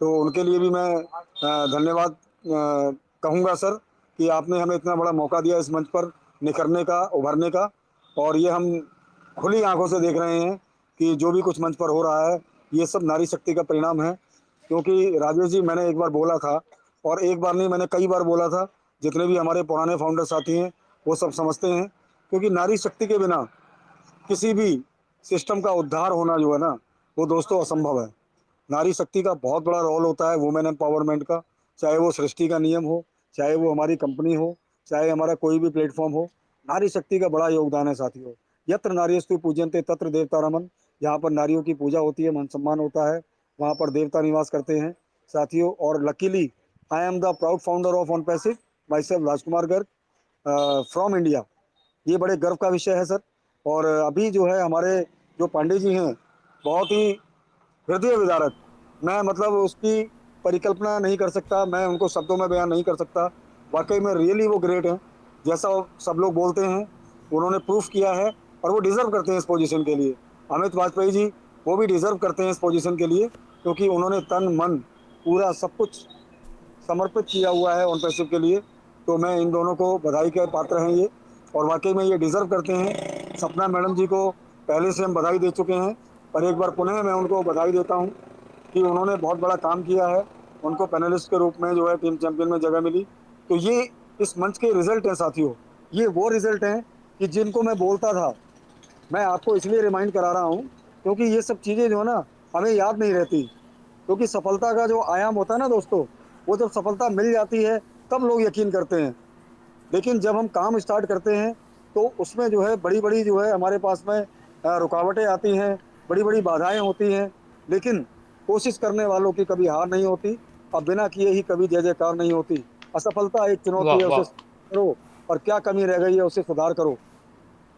तो उनके लिए भी मैं धन्यवाद कहूँगा सर, कि आपने हमें इतना बड़ा मौका दिया इस मंच पर निखरने का, उभरने का। और ये हम खुली आंखों से देख रहे हैं कि जो भी कुछ मंच पर हो रहा है, ये सब नारी शक्ति का परिणाम है। क्योंकि राजेश जी, मैंने एक बार बोला था और एक बार नहीं, मैंने कई बार बोला था, जितने भी हमारे पुराने फाउंडर साथी हैं वो सब समझते हैं, क्योंकि नारी शक्ति के बिना किसी भी सिस्टम का उद्धार होना जो है ना, वो दोस्तों असंभव है। नारी शक्ति का बहुत बड़ा रोल होता है वुमेन एम्पावरमेंट का, चाहे वो सृष्टि का नियम हो, चाहे वो हमारी कंपनी हो, चाहे हमारा कोई भी प्लेटफॉर्म हो, नारी शक्ति का बड़ा योगदान है साथियों। यत्र नारीस्तु पूज्यन्ते तत्र देवता रमन, जहाँ पर नारियों की पूजा होती है, मान सम्मान होता है, वहाँ पर देवता निवास करते हैं साथियों। और luckily I am the proud founder of On passive, my self Rajkumar Garg from India. ये बड़े गर्व का विषय है सर। और अभी जो है हमारे जो पांडे जी हैं, बहुत ही हृदय विदारक, मैं मतलब उसकी परिकल्पना नहीं कर सकता, मैं उनको शब्दों में बयान नहीं कर सकता। वाकई में रियली वो ग्रेट हैं, जैसा सब लोग बोलते हैं उन्होंने प्रूफ किया है, और वो डिज़र्व करते हैं इस पोजीशन के लिए। अमित वाजपेयी जी वो भी डिज़र्व करते हैं इस पोजीशन के लिए, क्योंकि उन्होंने तन मन पूरा सब कुछ समर्पित किया हुआ है ऑन पैसिव के लिए। तो मैं इन दोनों को बधाई के पात्र हैं ये, और वाकई में ये डिज़र्व करते हैं। सपना मैडम जी को पहले से हम बधाई दे चुके हैं, पर एक बार पुनः मैं उनको बधाई देता हूँ कि उन्होंने बहुत बड़ा काम किया है, उनको पैनलिस्ट के रूप में जो है टीम चैंपियन में जगह मिली। तो ये इस मंच के रिजल्ट हैं साथियों, ये वो रिजल्ट हैं कि जिनको मैं बोलता था। मैं आपको इसलिए रिमाइंड करा रहा हूँ क्योंकि ये सब चीज़ें जो है ना हमें याद नहीं रहती, क्योंकि सफलता का जो आयाम होता है ना दोस्तों, वो जब सफलता मिल जाती है तब लोग यकीन करते हैं, लेकिन जब हम काम स्टार्ट करते हैं तो उसमें जो है बड़ी बड़ी जो है हमारे पास में रुकावटें आती हैं, बड़ी बड़ी बाधाएं होती हैं, लेकिन कोशिश करने वालों की कभी हार नहीं होती, और बिना किए ही कभी जय जयकार नहीं होती। असफलता एक चुनौती है, वाह उसे करो, और क्या कमी रह गई है उसे सुधार करो।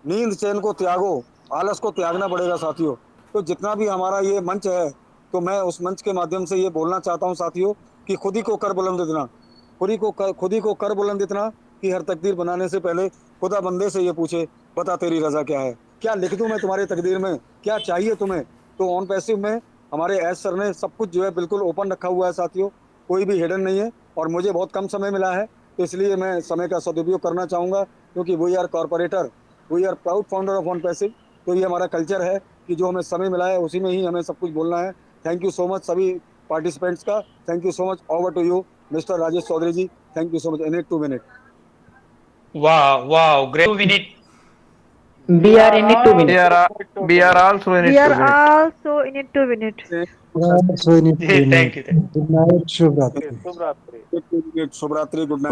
नींद चैन को त्यागो, आलस को त्यागना पड़ेगा साथियों। तो जितना भी हमारा ये मंच है, तो मैं उस मंच के माध्यम से ये बोलना चाहता हूँ साथियों कि खुद ही को कर बुलंद इतना, खुद ही को कर बुलंद इतना कि हर तकदीर बनाने से पहले खुदा बंदे से ये पूछे, बता तेरी रजा क्या है, क्या लिख दूं मैं तुम्हारी तकदीर में, क्या चाहिए तुम्हें। तो ऑन पैसिव में हमारे एस सर ने सब कुछ जो है बिल्कुल ओपन रखा हुआ है साथियों, कोई भी हिडन नहीं है, और मुझे बहुत कम समय मिला है, तो इसलिए मैं समय का सदुपयोग करना चाहूँगा, क्योंकि we are corporator, we are proud founder of On Passive. तो ये हमारा कल्चर है कि जो हमें समय मिला है उसी में ही हमें सब कुछ बोलना है। थैंक यू सो मच सभी पार्टिसिपेंट्स का, thank you so much. Over to you mister Rajesh Chaudhary ji, thank you so much. In 2 मिनट। Wow, great 2 minute. We are in it 2 minutes. We are also in it We are 2 minutes. also in it 2 minutes. Thank you. Good night, Shubh Ratri. शुभ रात्रि। शुभ रात्रि, good night.